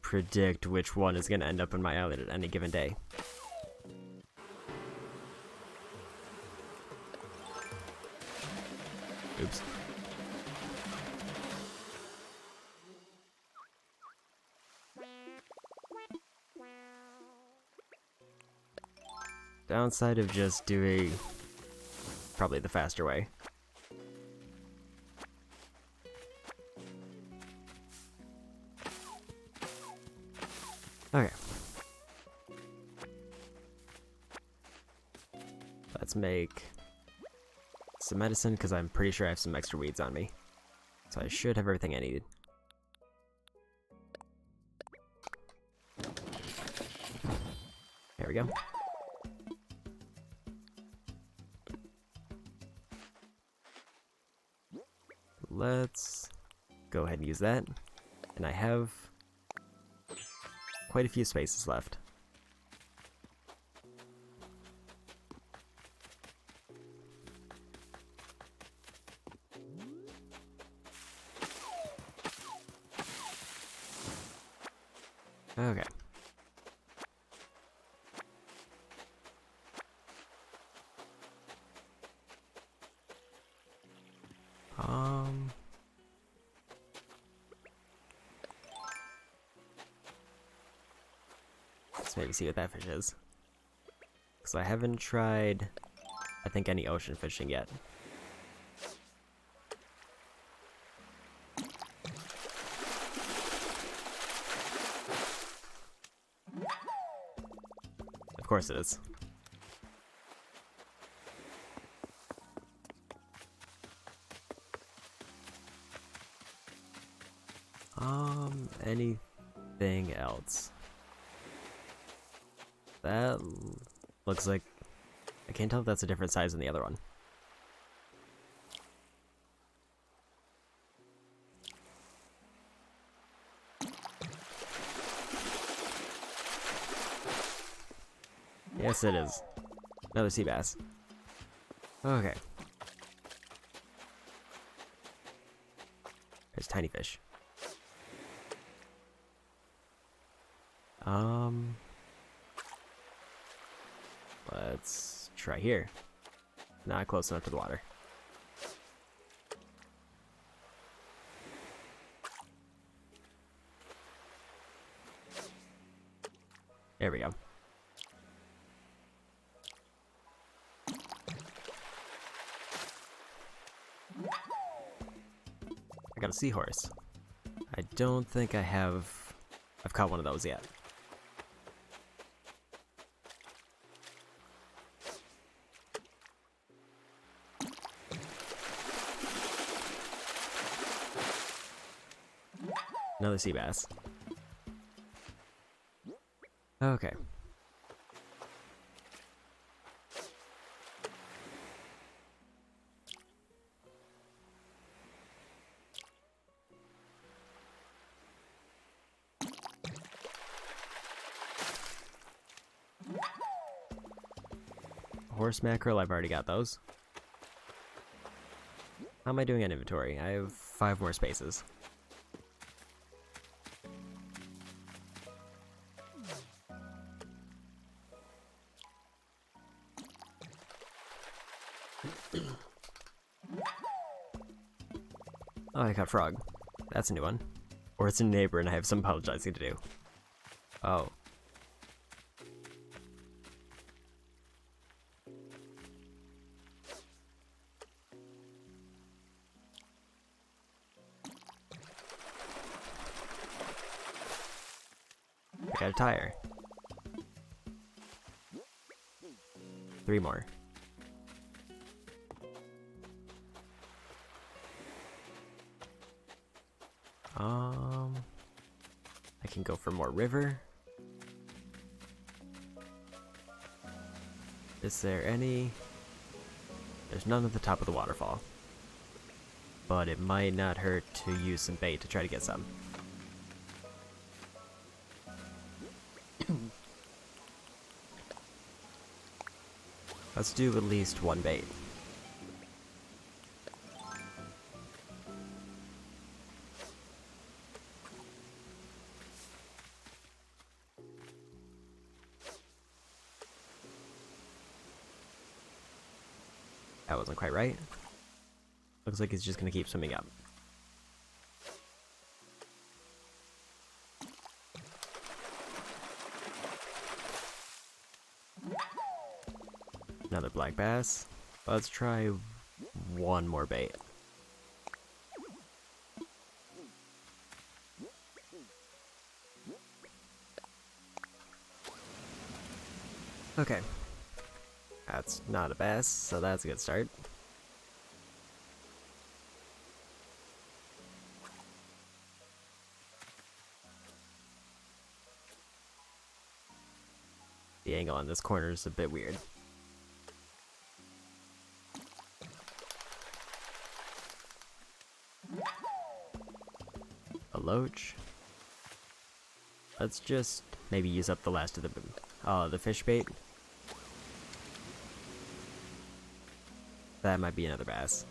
predict which one is going to end up in my island at any given day. Oops. Downside of just doing probably the faster way. Okay. Let's make some medicine, because I'm pretty sure I have some extra weeds on me. So I should have everything I needed. There we go. Let's go ahead and use that. And I have quite a few spaces left. Okay. Let's maybe see what that fish is. Because I haven't tried, I think, any ocean fishing yet. Of course it is. Anything else? That looks like... I can't tell if that's a different size than the other one. Yes, it is. Another sea bass. Okay. There's tiny fish. Let's try here. Not close enough to the water. There we go. I got a seahorse. I don't think I've caught one of those yet. Another sea bass. Okay. Horse mackerel, I've already got those. How am I doing on inventory? I have 5 more spaces. Oh, I caught frog. That's a new one. Or it's a neighbor and I have some apologizing to do. Oh. I got a tire. 3 more. I can go for more river. Is there any? There's none at the top of the waterfall. But it might not hurt to use some bait to try to get some. Let's do at least one bait. That wasn't quite right. Looks like he's just gonna keep swimming up. Another black bass. Let's try one more bait. Okay. That's not a bass, so that's a good start. The angle on this corner is a bit weird. A loach. Let's just maybe use up the last of the fish bait. That might be another bass.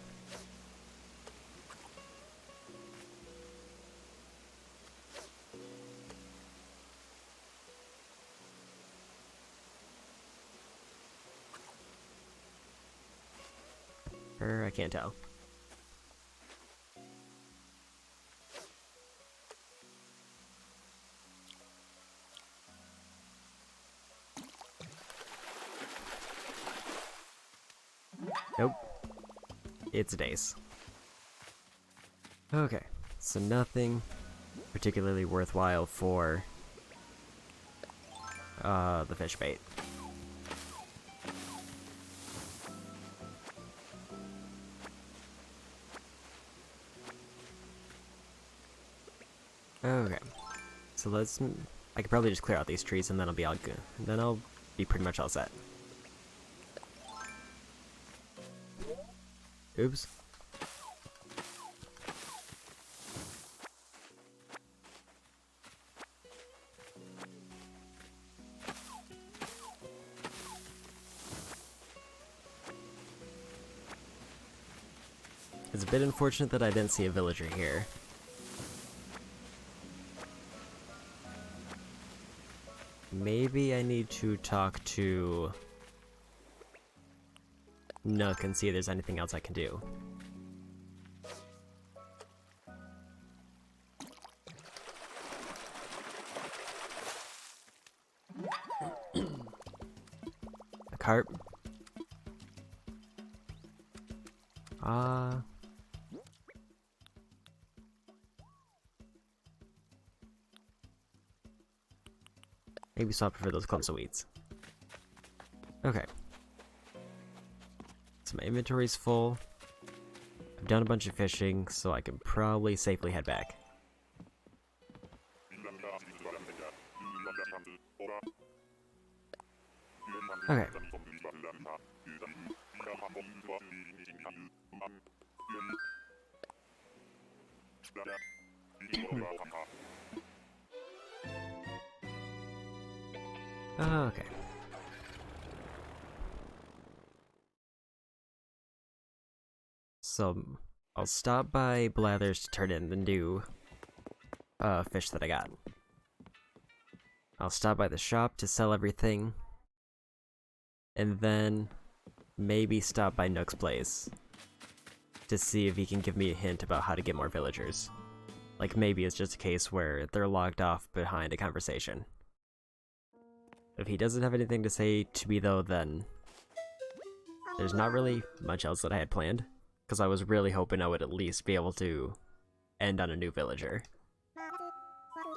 I can't tell. Nope. It's a dace. Okay, so nothing particularly worthwhile for the fish bait. Okay, so I could probably just clear out these trees and then I'll be all good. Then I'll be pretty much all set. Oops. It's a bit unfortunate that I didn't see a villager here. Maybe I need to talk to Nook and see if there's anything else I can do. A carp? Maybe swap for those clumps of weeds. Okay. So my inventory's full. I've done a bunch of fishing, so I can probably safely head back. Okay. Okay. So, I'll stop by Blathers to turn in the new fish that I got. I'll stop by the shop to sell everything. And then maybe stop by Nook's place to see if he can give me a hint about how to get more villagers. Like maybe it's just a case where they're logged off behind a conversation. If he doesn't have anything to say to me though, then there's not really much else that I had planned, because I was really hoping I would at least be able to end on a new villager.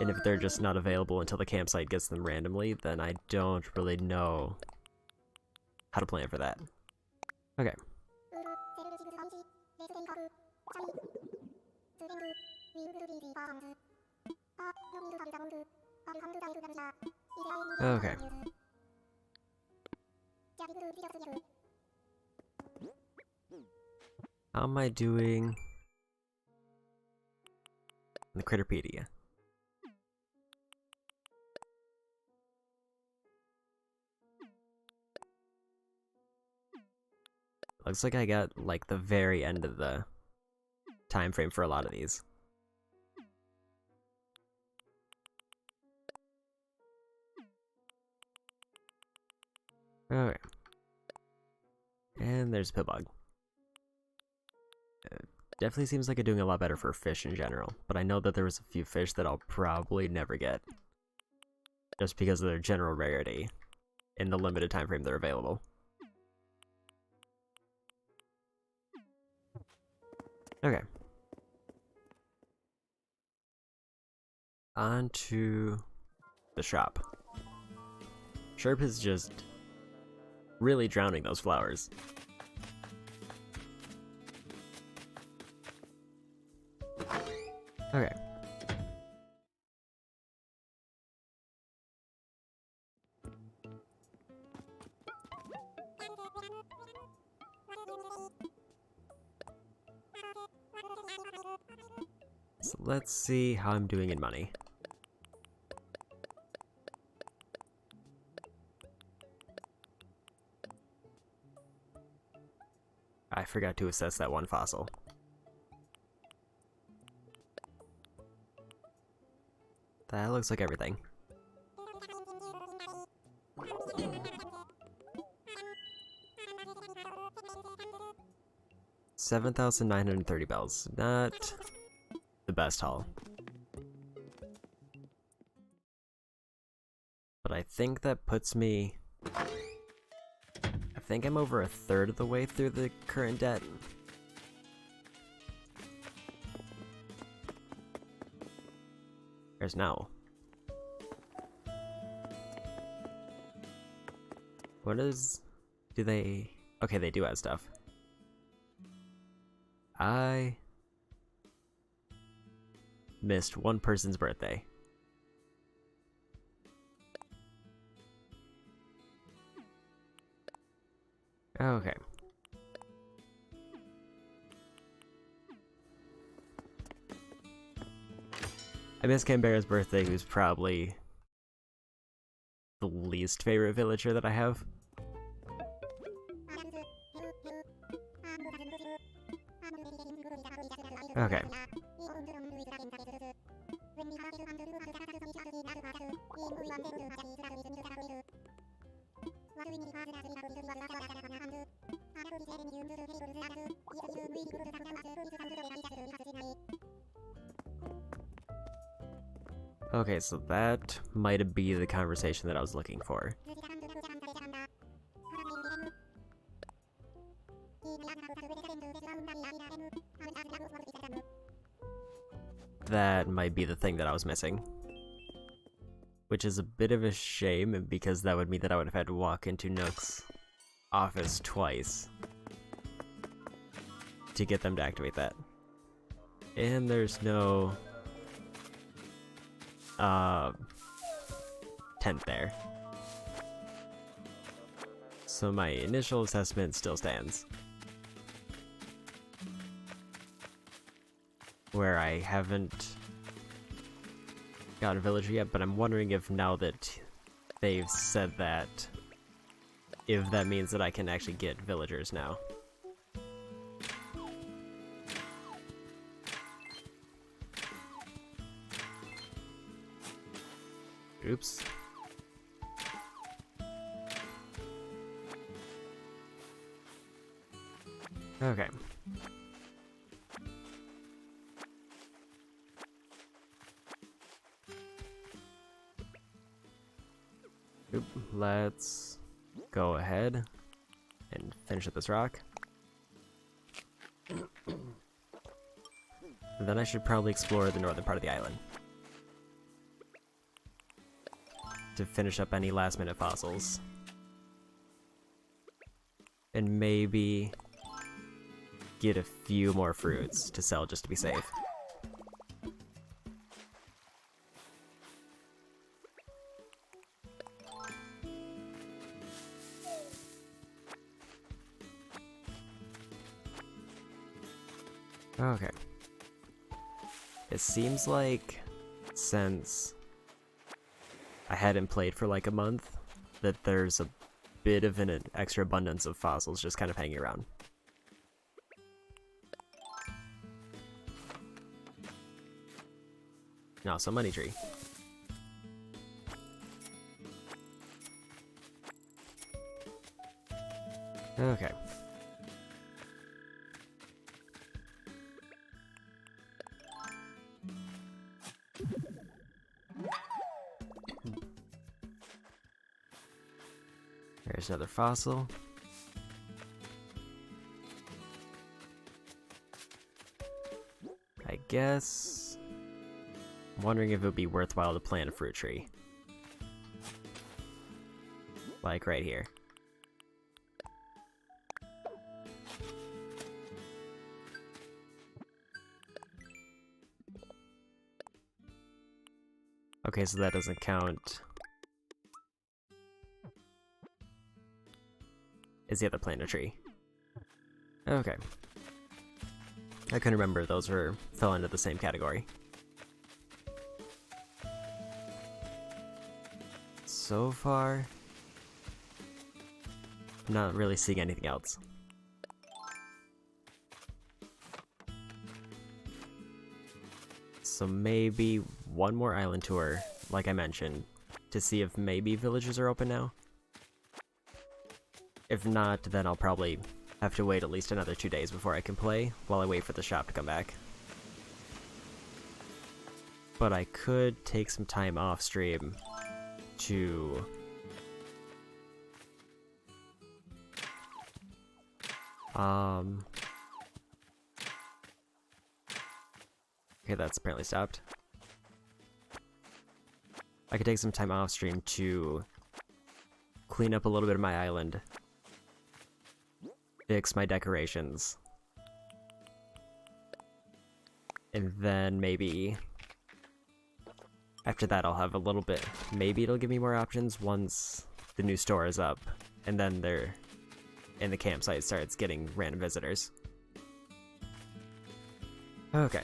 And if they're just not available until the campsite gets them randomly, then I don't really know how to plan for that. Okay. Okay. How am I doing in the Critterpedia? Looks like I got like the very end of the time frame for a lot of these. Okay. And there's a Pillbog. Definitely seems like I'm doing a lot better for fish in general, but I know that there was a few fish that I'll probably never get. Just because of their general rarity in the limited time frame they're available. Okay. On to the shop. Sherp is just really drowning those flowers. Okay. So let's see how I'm doing in money. I forgot to assess that one fossil. That looks like everything. 7,930 bells. Not the best haul. But I think that puts me... I think I'm over a third of the way through the current debt. There's no. What is... do they... okay, they do add stuff. I missed one person's birthday. Okay. I missed Canberra's birthday, who's probably the least favorite villager that I have. Okay. Okay, so that might be the conversation that I was looking for. That might be the thing that I was missing. Which is a bit of a shame, because that would mean that I would have had to walk into Nook's office twice to get them to activate that. And there's no tent there. So my initial assessment still stands. Where I haven't got a villager yet, but I'm wondering if now that they've said that, if that means that I can actually get villagers now. Oops. Okay. Oop, let's go ahead and finish up this rock. And then I should probably explore the northern part of the island to finish up any last minute fossils. And maybe get a few more fruits to sell just to be safe. Okay. It seems like since I hadn't played for like a month, that there's a bit of an extra abundance of fossils just kind of hanging around. No, so money tree. Okay. There's another fossil. I guess I'm wondering if it would be worthwhile to plant a fruit tree. Like right here. Okay, so that doesn't count. Is the other plant a tree? Okay. I couldn't remember, those fell into the same category. So far, not really seeing anything else. So maybe one more island tour, like I mentioned, to see if maybe villages are open now. If not, then I'll probably have to wait at least another 2 days before I can play, while I wait for the shop to come back. But I could take some time off stream to... Okay, that's apparently stopped. I could take some time off stream to clean up a little bit of my island, fix my decorations, and then maybe after that I'll have a little bit, maybe it'll give me more options once the new store is up, and then the campsite starts getting random visitors. Okay.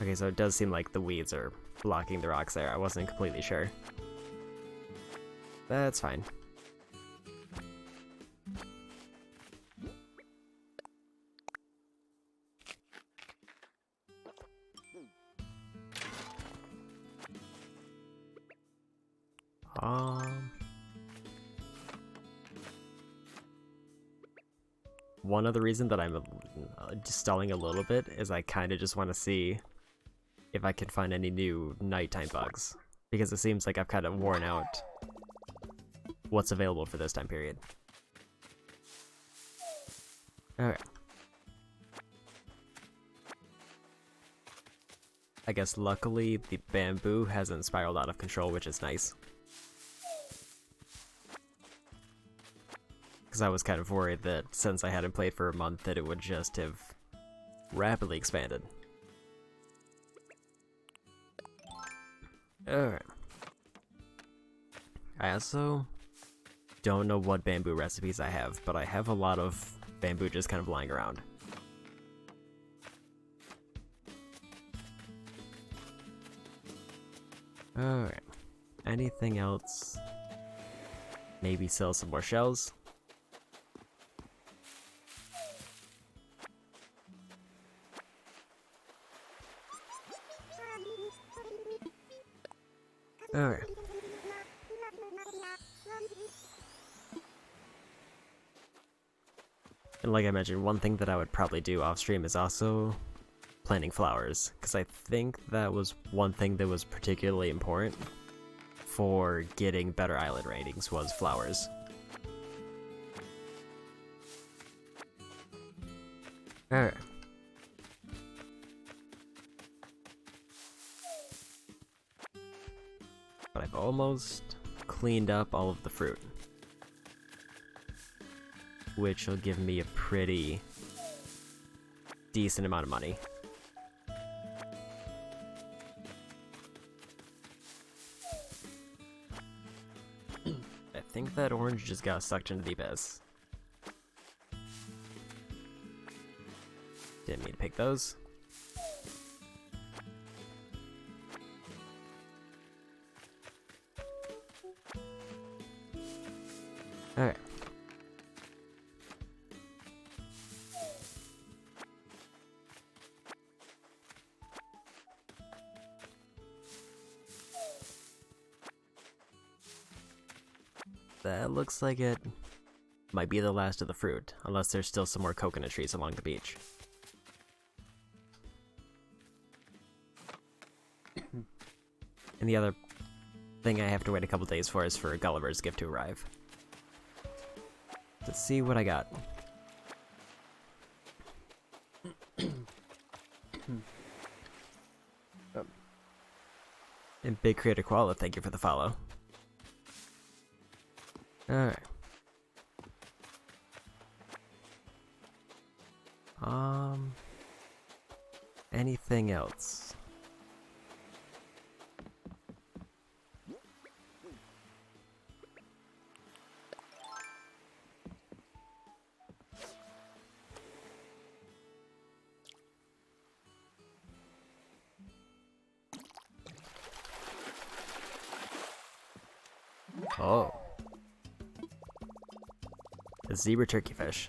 Okay, so it does seem like the weeds are blocking the rocks there. I wasn't completely sure. That's fine. One other reason that I'm just stalling a little bit is I kind of just want to see if I can find any new nighttime bugs, because it seems like I've kind of worn out what's available for this time period. Okay. I guess luckily the bamboo hasn't spiraled out of control, which is nice. Because I was kind of worried that since I hadn't played for a month that it would just have rapidly expanded. Alright. I also don't know what bamboo recipes I have, but I have a lot of bamboo just kind of lying around. Alright. Anything else? Maybe sell some more shells? Alright. And like I mentioned, one thing that I would probably do off stream is also planting flowers, because I think that was one thing that was particularly important for getting better island ratings was flowers. Alright. But I've almost cleaned up all of the fruit, which will give me a pretty decent amount of money. I think that orange just got sucked into the abyss. Didn't mean to pick those. Alright. That looks like it might be the last of the fruit, unless there's still some more coconut trees along the beach. And the other thing I have to wait a couple days for is for Gulliver's gift to arrive. Let's see what I got. And Big Creator Koala, thank you for the follow. Alright. Anything else? Oh. A zebra turkeyfish.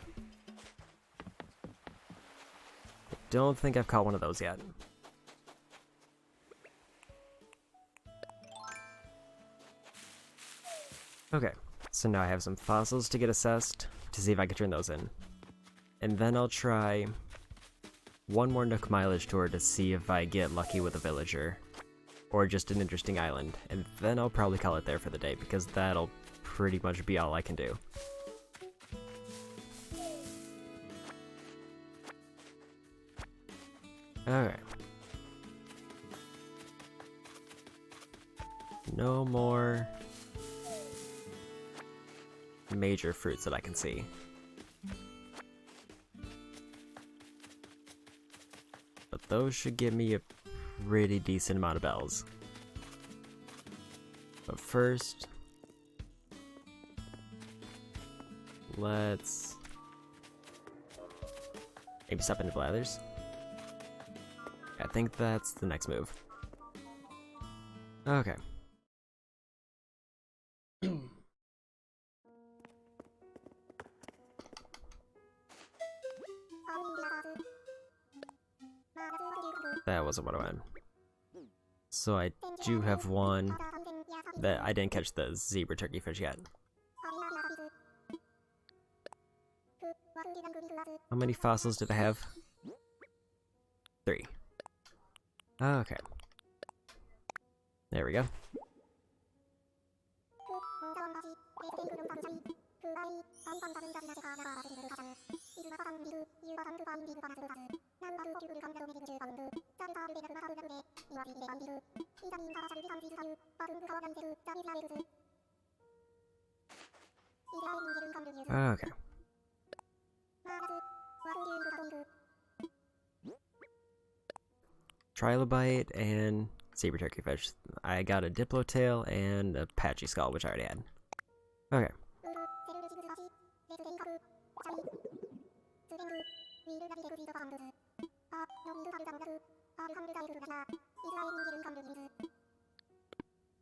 I don't think I've caught one of those yet. Okay, so now I have some fossils to get assessed to see if I can turn those in. And then I'll try one more Nook mileage tour to see if I get lucky with a villager. Or just an interesting island. And then I'll probably call it there for the day, because that'll pretty much be all I can do. Okay. No more major fruits that I can see. But those should give me a pretty decent amount of bells. But first, let's maybe step into Blathers. I think that's the next move. Okay. That wasn't what I wanted. So I do have one that I didn't catch the zebra turkey fish yet. How many fossils did I have? 3. Okay. There we go. Okay. Trilobite and zebra turkey fish. I got a Diplotail and a Patchy Skull, which I already had. Okay.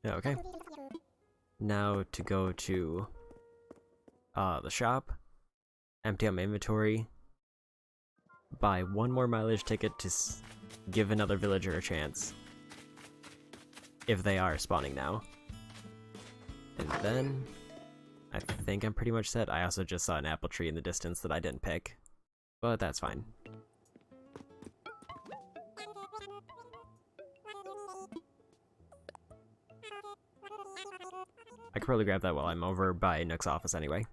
Okay. Now to go to the shop, empty out my inventory, buy one more mileage ticket to give another villager a chance, if they are spawning now. And then, I think I'm pretty much set. I also just saw an apple tree in the distance that I didn't pick, but that's fine. I could probably grab that while I'm over by Nook's office anyway.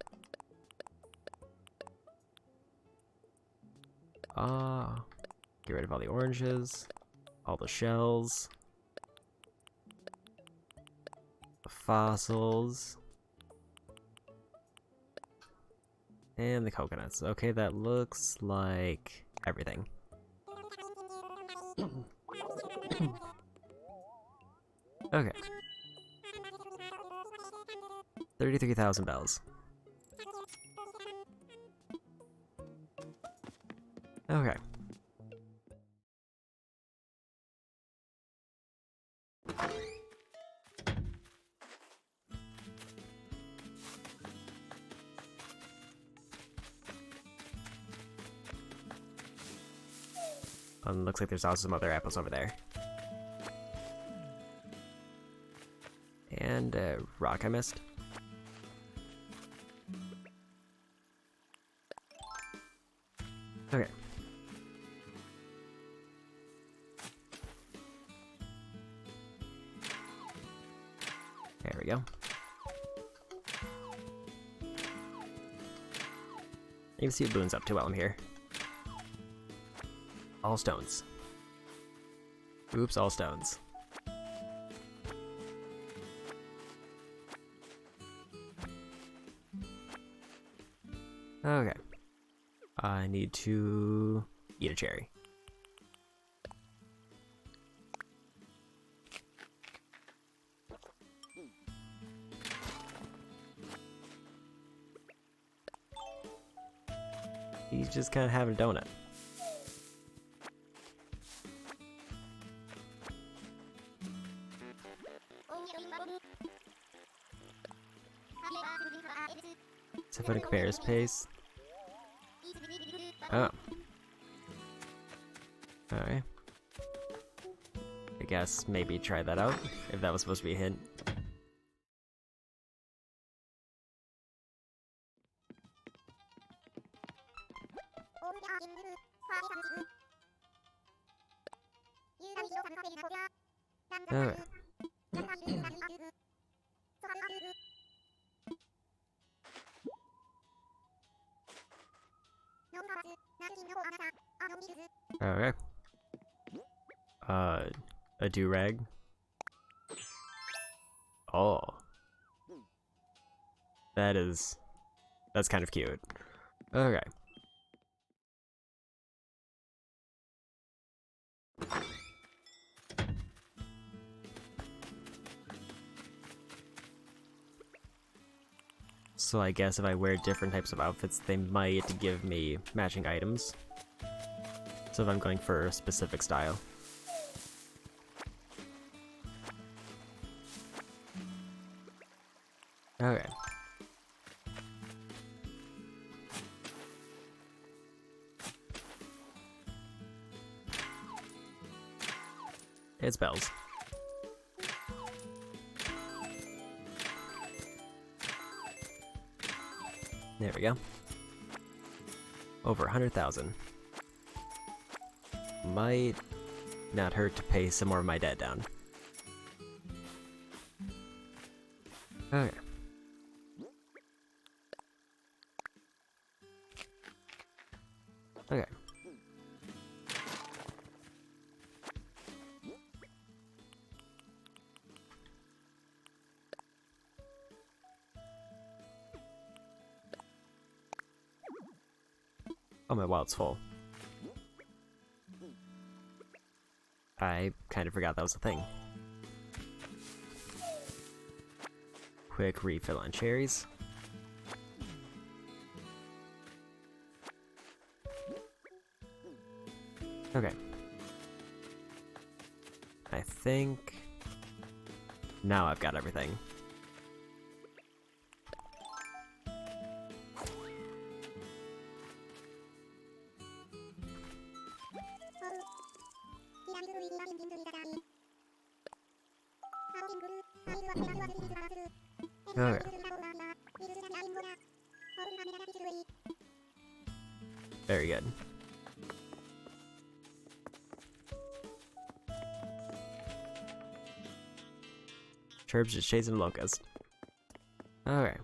Get rid of all the oranges, all the shells, the fossils, and the coconuts. Okay, that looks like everything. Okay. 33,000 bells. Okay. Looks like there's also some other apples over there. And rock I missed. Okay. There we go. You can see what Boone's up to while I'm here. All stones. Oops, all stones. Okay. I need to eat a cherry. He's just kind of having a donut. Symphonic Bear's pace. Oh. Alright. I guess maybe try that out, if that was supposed to be a hint. Okay. Okay. A do-rag. Oh. That's kind of cute. Okay. So I guess if I wear different types of outfits, they might give me matching items. So if I'm going for a specific style. Okay. It's bells. There we go. Over 100,000. Might not hurt to pay some more of my debt down. Okay. Okay. Oh, my wallet's full. I kind of forgot that was a thing. Quick refill on cherries. Okay. I think now I've got everything. Okay. Very good. Chirps just chasing locust. Okay.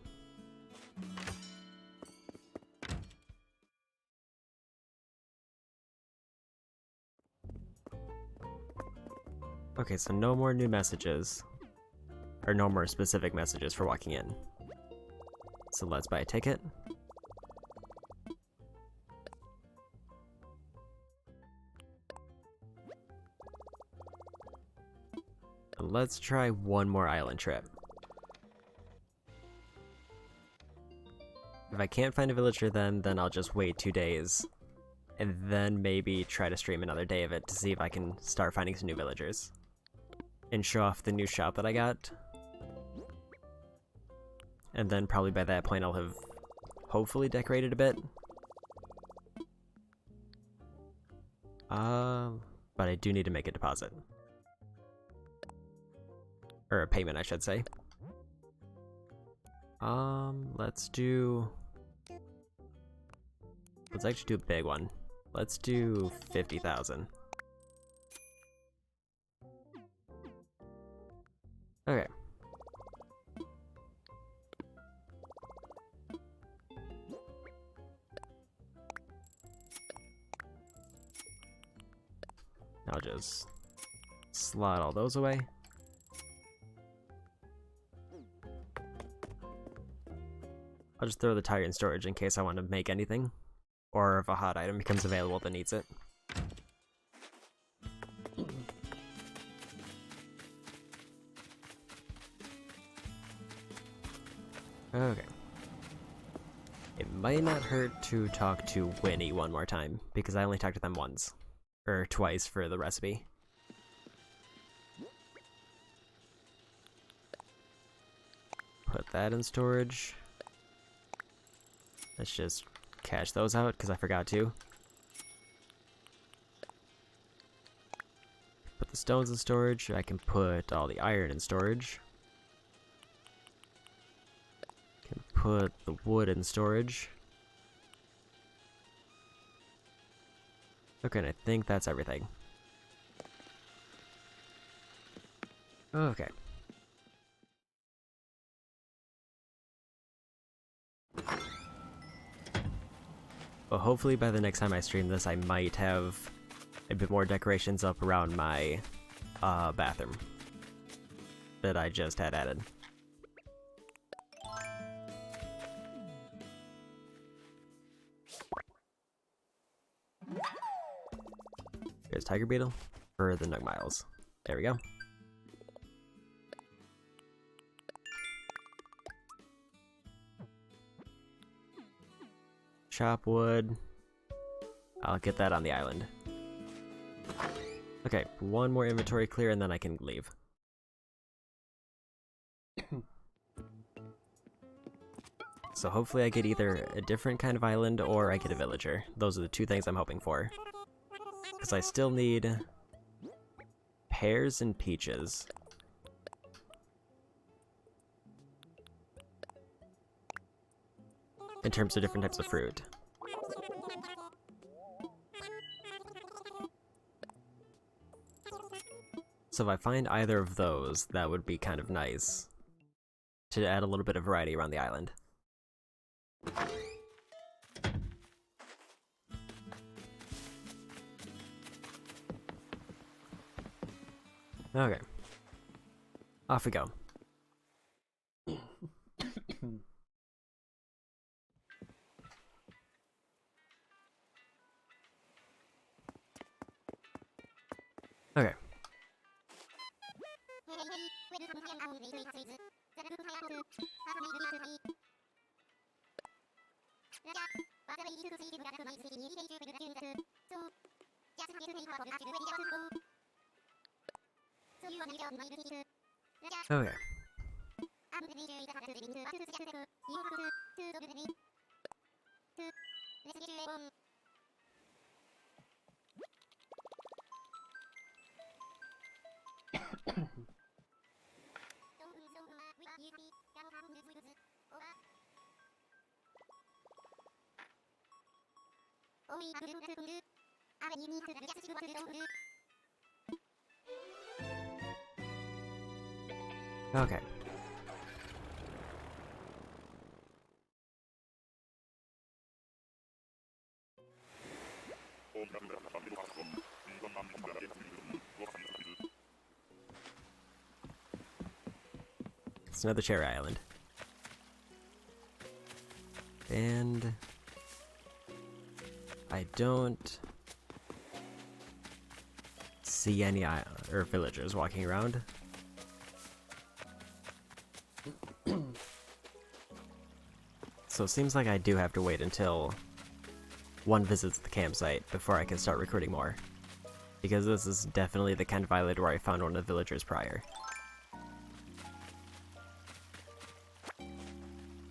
Okay, so no more new messages. Or no more specific messages for walking in. So let's buy a ticket. And let's try one more island trip. If I can't find a villager then I'll just wait 2 days. And then maybe try to stream another day of it to see if I can start finding some new villagers. And show off the new shop that I got. And then probably by that point I'll have hopefully decorated a bit. But I do need to make a deposit. Or a payment, I should say. Let's actually do a big one. Let's do 50,000. Okay. I'll just slot all those away. I'll just throw the tire in storage in case I want to make anything, or if a hot item becomes available that needs it. Okay. It might not hurt to talk to Winnie one more time, because I only talked to them once. Or twice for the recipe. Put that in storage. Let's just cash those out, because I forgot to. Put the stones in storage. I can put all the iron in storage. Can put the wood in storage. Okay, and I think that's everything. Okay. Well, hopefully by the next time I stream this, I might have a bit more decorations up around my bathroom that I just had added. Here's Tiger Beetle for the Nug Miles. There we go. Chop wood. I'll get that on the island. Okay, one more inventory clear and then I can leave. So hopefully I get either a different kind of island or I get a villager. Those are the two things I'm hoping for. Because I still need pears and peaches. In terms of different types of fruit. So if I find either of those, that would be kind of nice. To add a little bit of variety around the island. Okay. Off we go. Okay. Okay. Okay. It's another cherry island. And I don't see any villagers walking around. So it seems like I do have to wait until one visits the campsite before I can start recruiting more. Because this is definitely the kind of island where I found one of the villagers prior.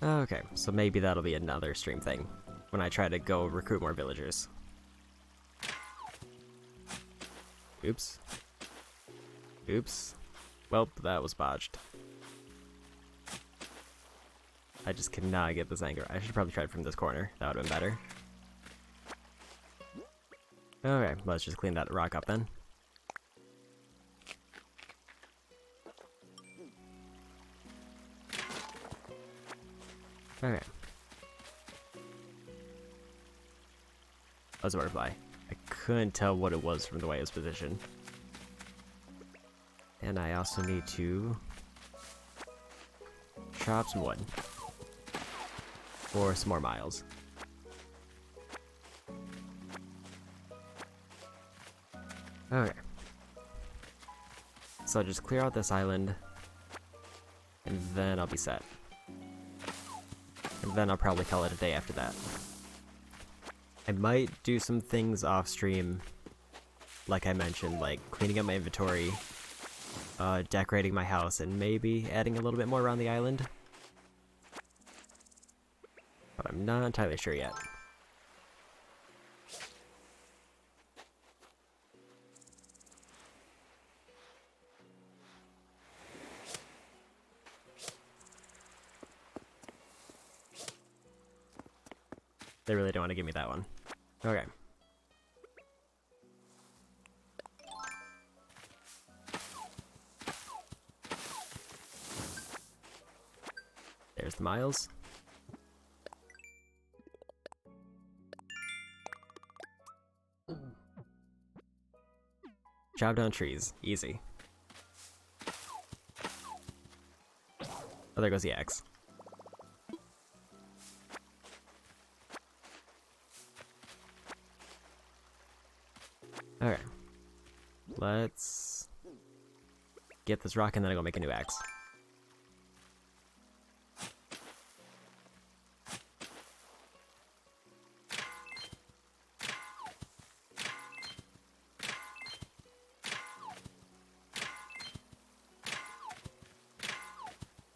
Okay, so maybe that'll be another stream thing, when I try to go recruit more villagers. Oops. Oops. Well, that was botched. I just cannot get this angle. I should probably try it from this corner. That would have been better. Okay, let's just clean that rock up then. Okay. That was a butterfly. I couldn't tell what it was from the way it was positioned. And I also need to chop some wood. For some more miles. Okay. So just clear out this island, and then I'll be set. And then I'll probably call it a day after that. I might do some things off stream, like I mentioned, like cleaning up my inventory, decorating my house, and maybe adding a little bit more around the island. But I'm not entirely sure yet. They really don't want to give me that one. Okay. There's the miles. Chop down trees. Easy. Oh, there goes the axe. Okay. Let's get this rock and then I'll go make a new axe.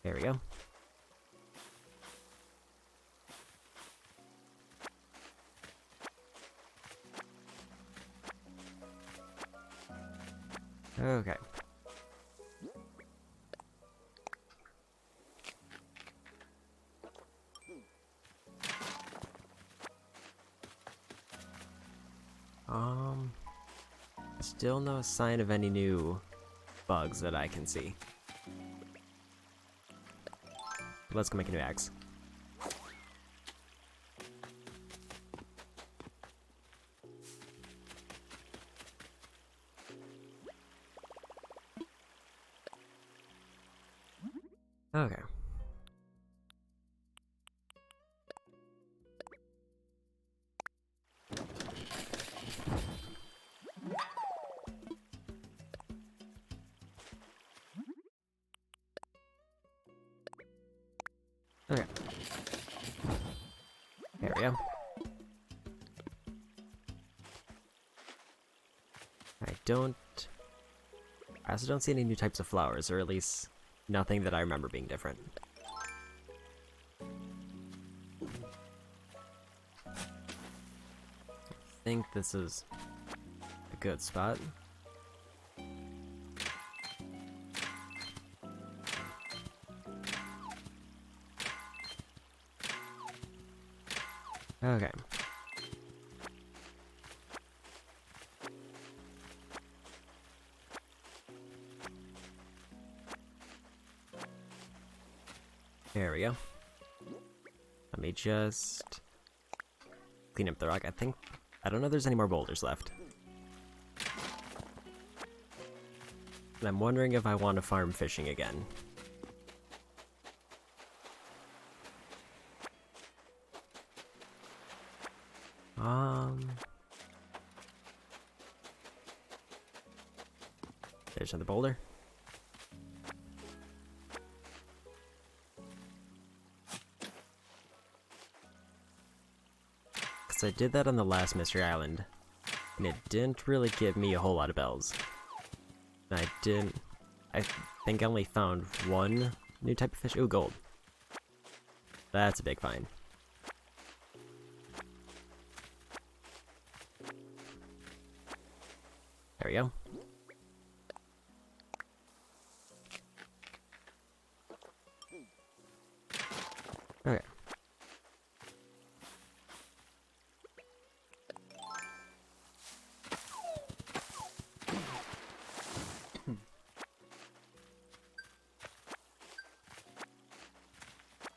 There we go. Okay. Still no sign of any new bugs that I can see. Let's go make a new axe. Okay. Okay. There we go. I also don't see any new types of flowers, or at least nothing that I remember being different. I think this is a good spot. Okay. There we go. Let me just clean up the rock. I don't know if there's any more boulders left. And I'm wondering if I want to farm fishing again. There's another boulder. Because I did that on the last Mystery Island, and it didn't really give me a whole lot of bells. And I think I only found one new type of fish. Ooh, gold. That's a big find. There we go. Okay.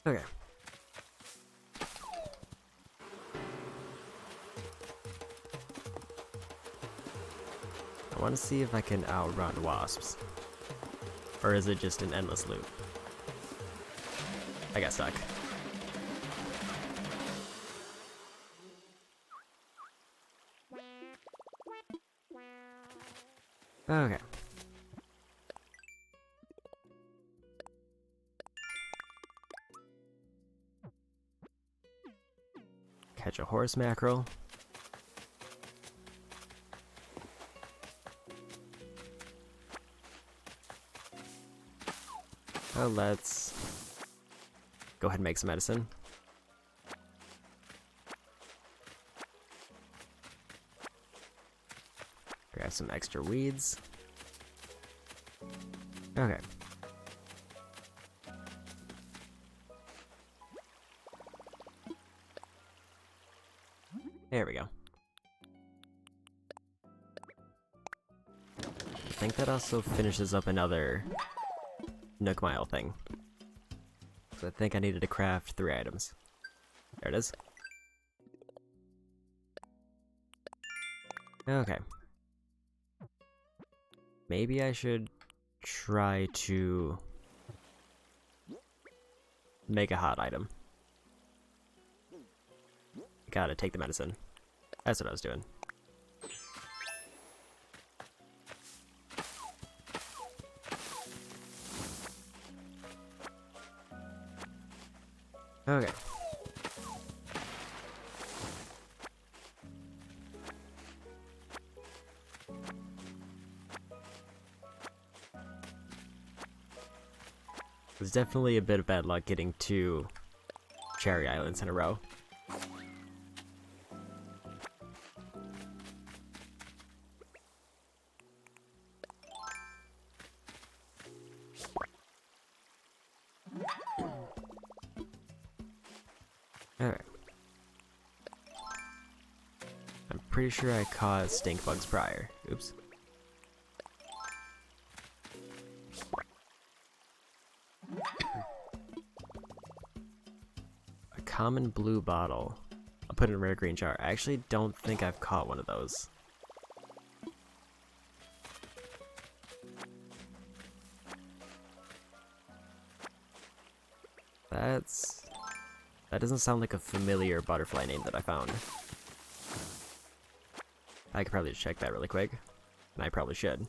Okay. I want to see if I can outrun wasps. Or is it just an endless loop? I got stuck. Okay. Catch a horse mackerel. Oh, let's go ahead and make some medicine. Grab some extra weeds. Okay. There we go. I think that also finishes up another Nook Mile thing. I think I needed to craft 3 items. There it is. Okay. Maybe I should try to make a hot item. Gotta take the medicine. That's what I was doing. Okay. It's definitely a bit of bad luck getting 2 cherry islands in a row. Alright. I'm pretty sure I caught stink bugs prior. Oops. A common blue bottle. I'll put it in a rare green jar. I actually don't think I've caught one of those. That doesn't sound like a familiar butterfly name that I found. I could probably just check that really quick. And I probably should.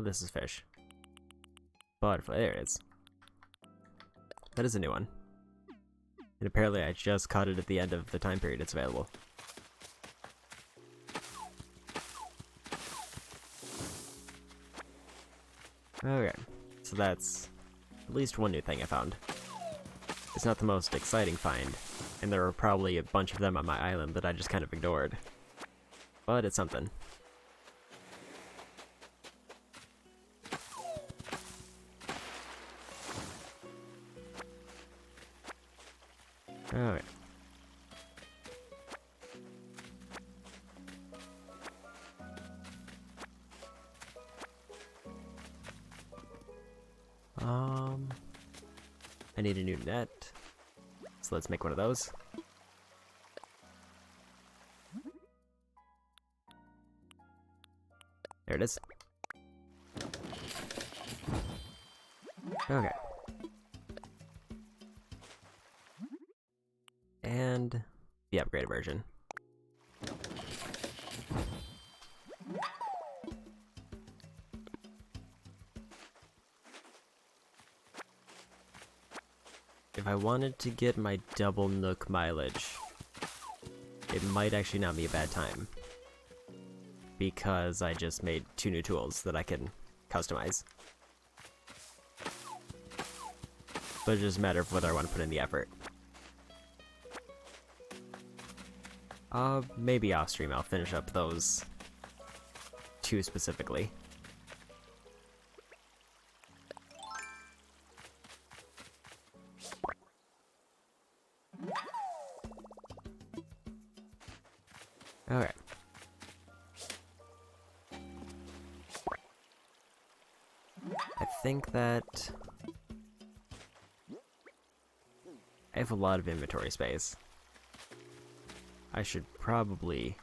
This is fish. Butterfly, there it is. That is a new one. And apparently I just caught it at the end of the time period it's available. Okay, so that's at least one new thing I found. It's not the most exciting find, and there were probably a bunch of them on my island that I just kind of ignored. But it's something. Alright. I need a new net, so let's make one of those. There it is. Okay. And the upgraded version. If I wanted to get my double Nook mileage, it might actually not be a bad time. Because I just made 2 new tools that I can customize. But it's just a matter of whether I want to put in the effort. Maybe off stream I'll finish up those 2 specifically. Okay. I think that I have a lot of inventory space. I should probably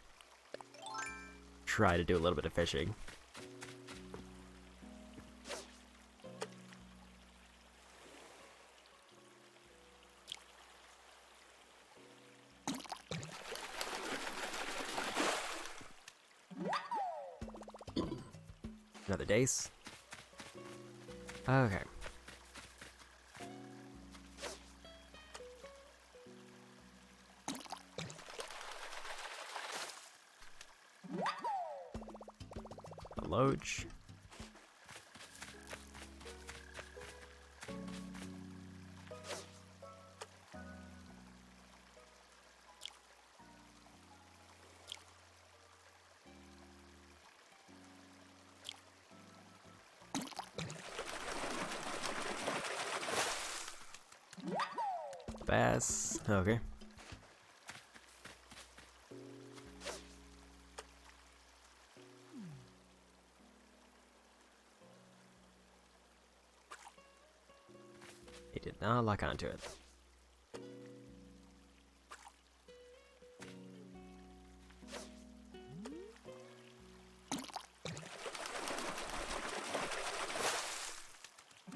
try to do a little bit of fishing. Another dace. Okay. A loach. Bass. Okay. I'll lock onto it.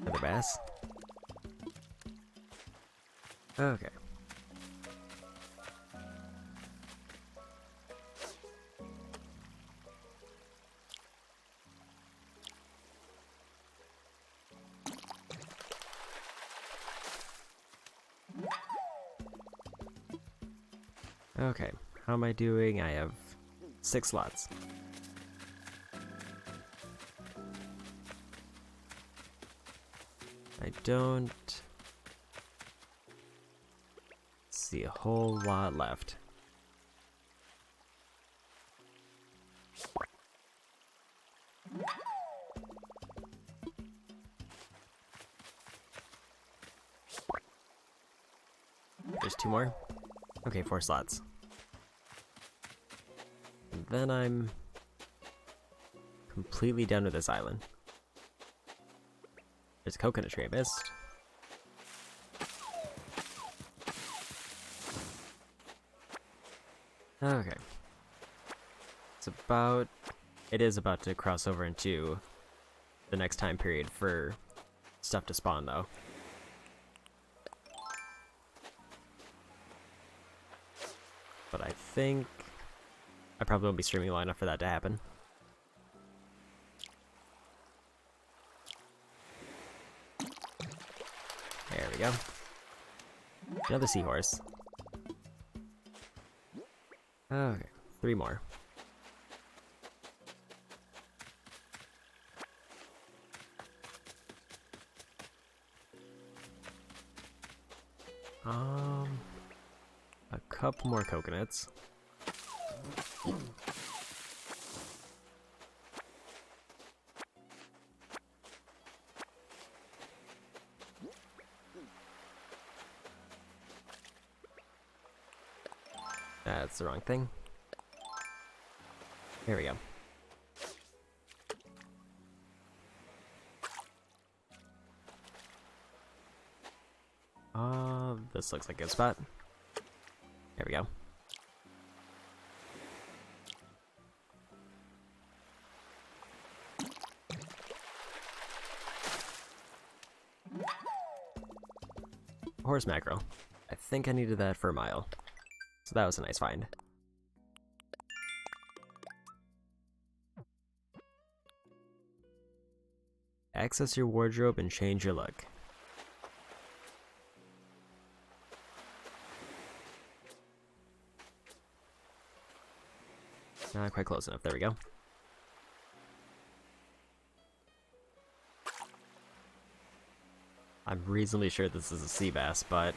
Another bass. Okay. Okay, how am I doing? I have 6 slots. I don't see a whole lot left. There's 2 more? Okay, 4 slots. And then I'm completely done with this island. There's a coconut tree I missed. Okay. It is about to cross over into the next time period for stuff to spawn, though. But I think I probably won't be streaming long enough for that to happen. There we go. Another seahorse. Okay, 3 more. A couple more coconuts. That's the wrong thing. There we go. This looks like a good spot. There we go. Horse mackerel. I think I needed that for a mile. So that was a nice find. Access your wardrobe and change your look. Not quite close enough. There we go. I'm reasonably sure this is a sea bass, but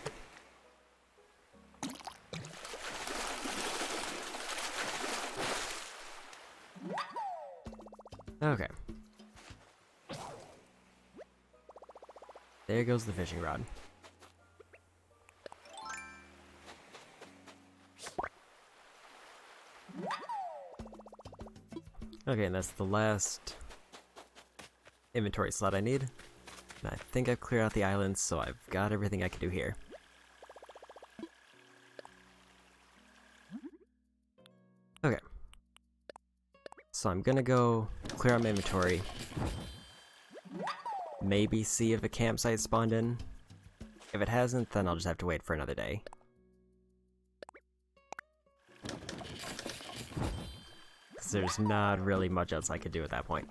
okay. There goes the fishing rod. Okay, and that's the last inventory slot I need. And I think I've cleared out the islands, so I've got everything I can do here. Okay. So I'm gonna go clear out my inventory. Maybe see if a campsite spawned in. If it hasn't, then I'll just have to wait for another day. Because there's not really much else I could do at that point.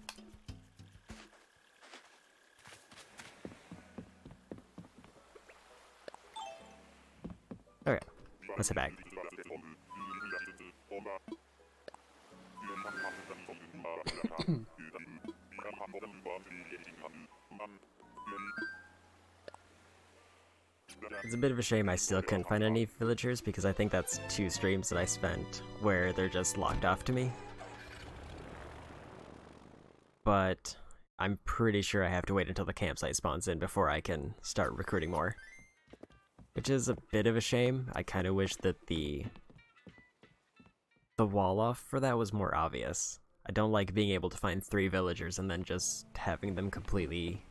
Okay, let's head back. It's a bit of a shame I still couldn't find any villagers, because I think that's 2 streams that I spent where they're just locked off to me. But I'm pretty sure I have to wait until the campsite spawns in before I can start recruiting more. Which is a bit of a shame. I kind of wish that the wall off for that was more obvious. I don't like being able to find 3 villagers and then just having them completely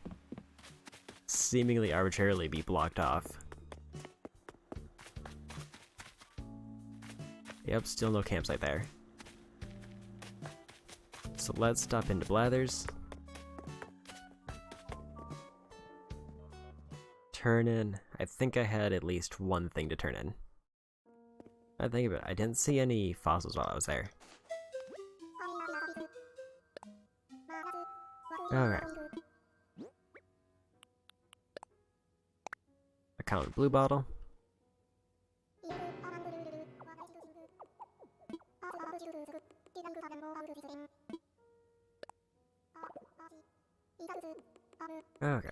seemingly arbitrarily be blocked off. Yep, still no campsite there. So let's stop into Blathers. Turn in. I think I had at least one thing to turn in. I think of it, I didn't see any fossils while I was there. Alright. Account blue bottle. Okay.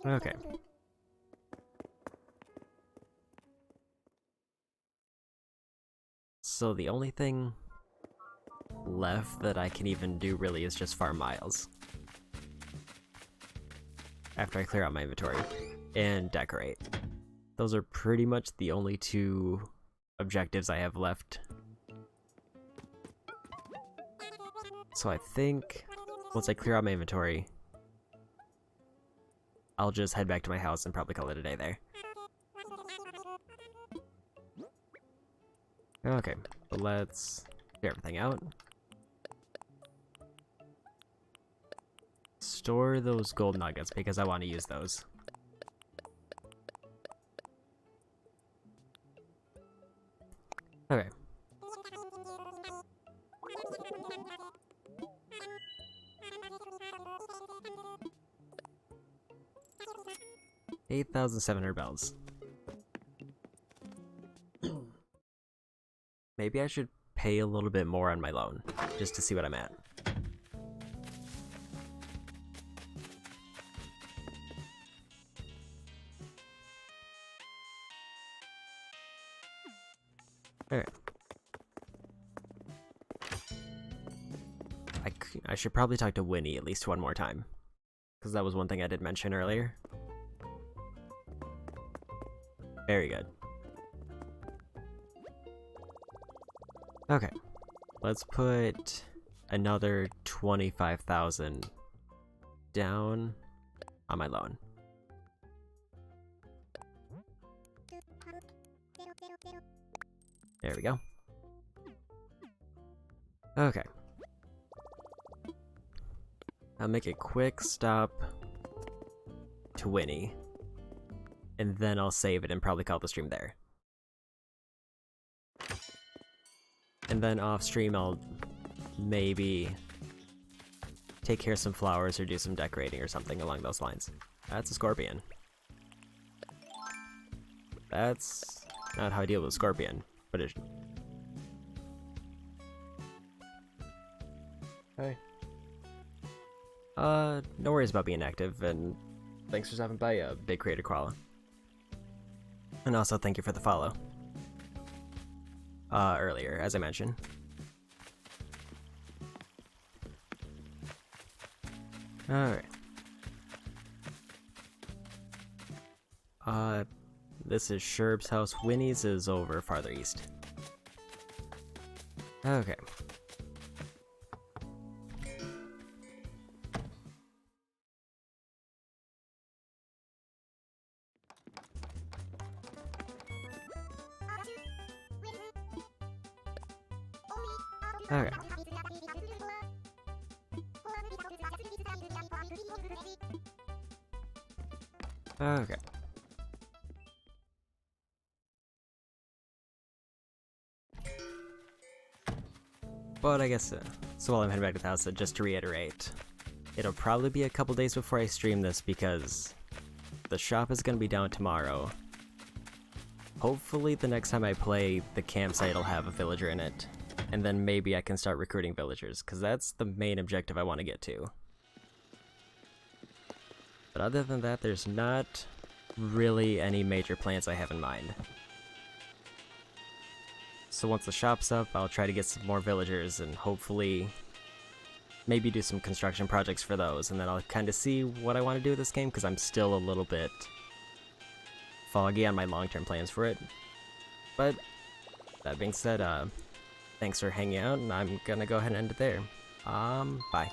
Okay. So the only thing left that I can even do really is just farm miles. After I clear out my inventory and decorate. Those are pretty much the only two objectives I have left. So I think once I clear out my inventory, I'll just head back to my house and probably call it a day there. Okay, but let's clear everything out. Store those gold nuggets because I want to use those. Okay. $8,700 bells. Maybe I should pay a little bit more on my loan, just to see what I'm at. Alright. I should probably talk to Winnie at least one more time, because that was one thing I did mention earlier. Very good. Okay, let's put another 25,000 down on my loan. There we go. Okay. I'll make a quick stop to Winnie, and then I'll save it and probably call the stream there. And then off stream I'll maybe take care of some flowers or do some decorating or something along those lines. That's a scorpion. That's not how I deal with a scorpion, but it... Hey. No worries about being active, and thanks for stopping by, Big Creator Koala. And also thank you for the follow. Earlier, as I mentioned. Alright. This is Sherb's house. Winnie's is over farther east. Okay. Okay. Okay. But I guess, so while I'm heading back to the house, just to reiterate, it'll probably be a couple days before I stream this because the shop is going to be down tomorrow. Hopefully the next time I play, the campsite will have a villager in it. And then maybe I can start recruiting villagers, because that's the main objective I want to get to. But other than that, there's not really any major plans I have in mind. So once the shop's up, I'll try to get some more villagers and hopefully maybe do some construction projects for those, and then I'll kind of see what I want to do with this game, because I'm still a little bit foggy on my long-term plans for it. But that being said, thanks for hanging out, and I'm gonna go ahead and end it there. Bye.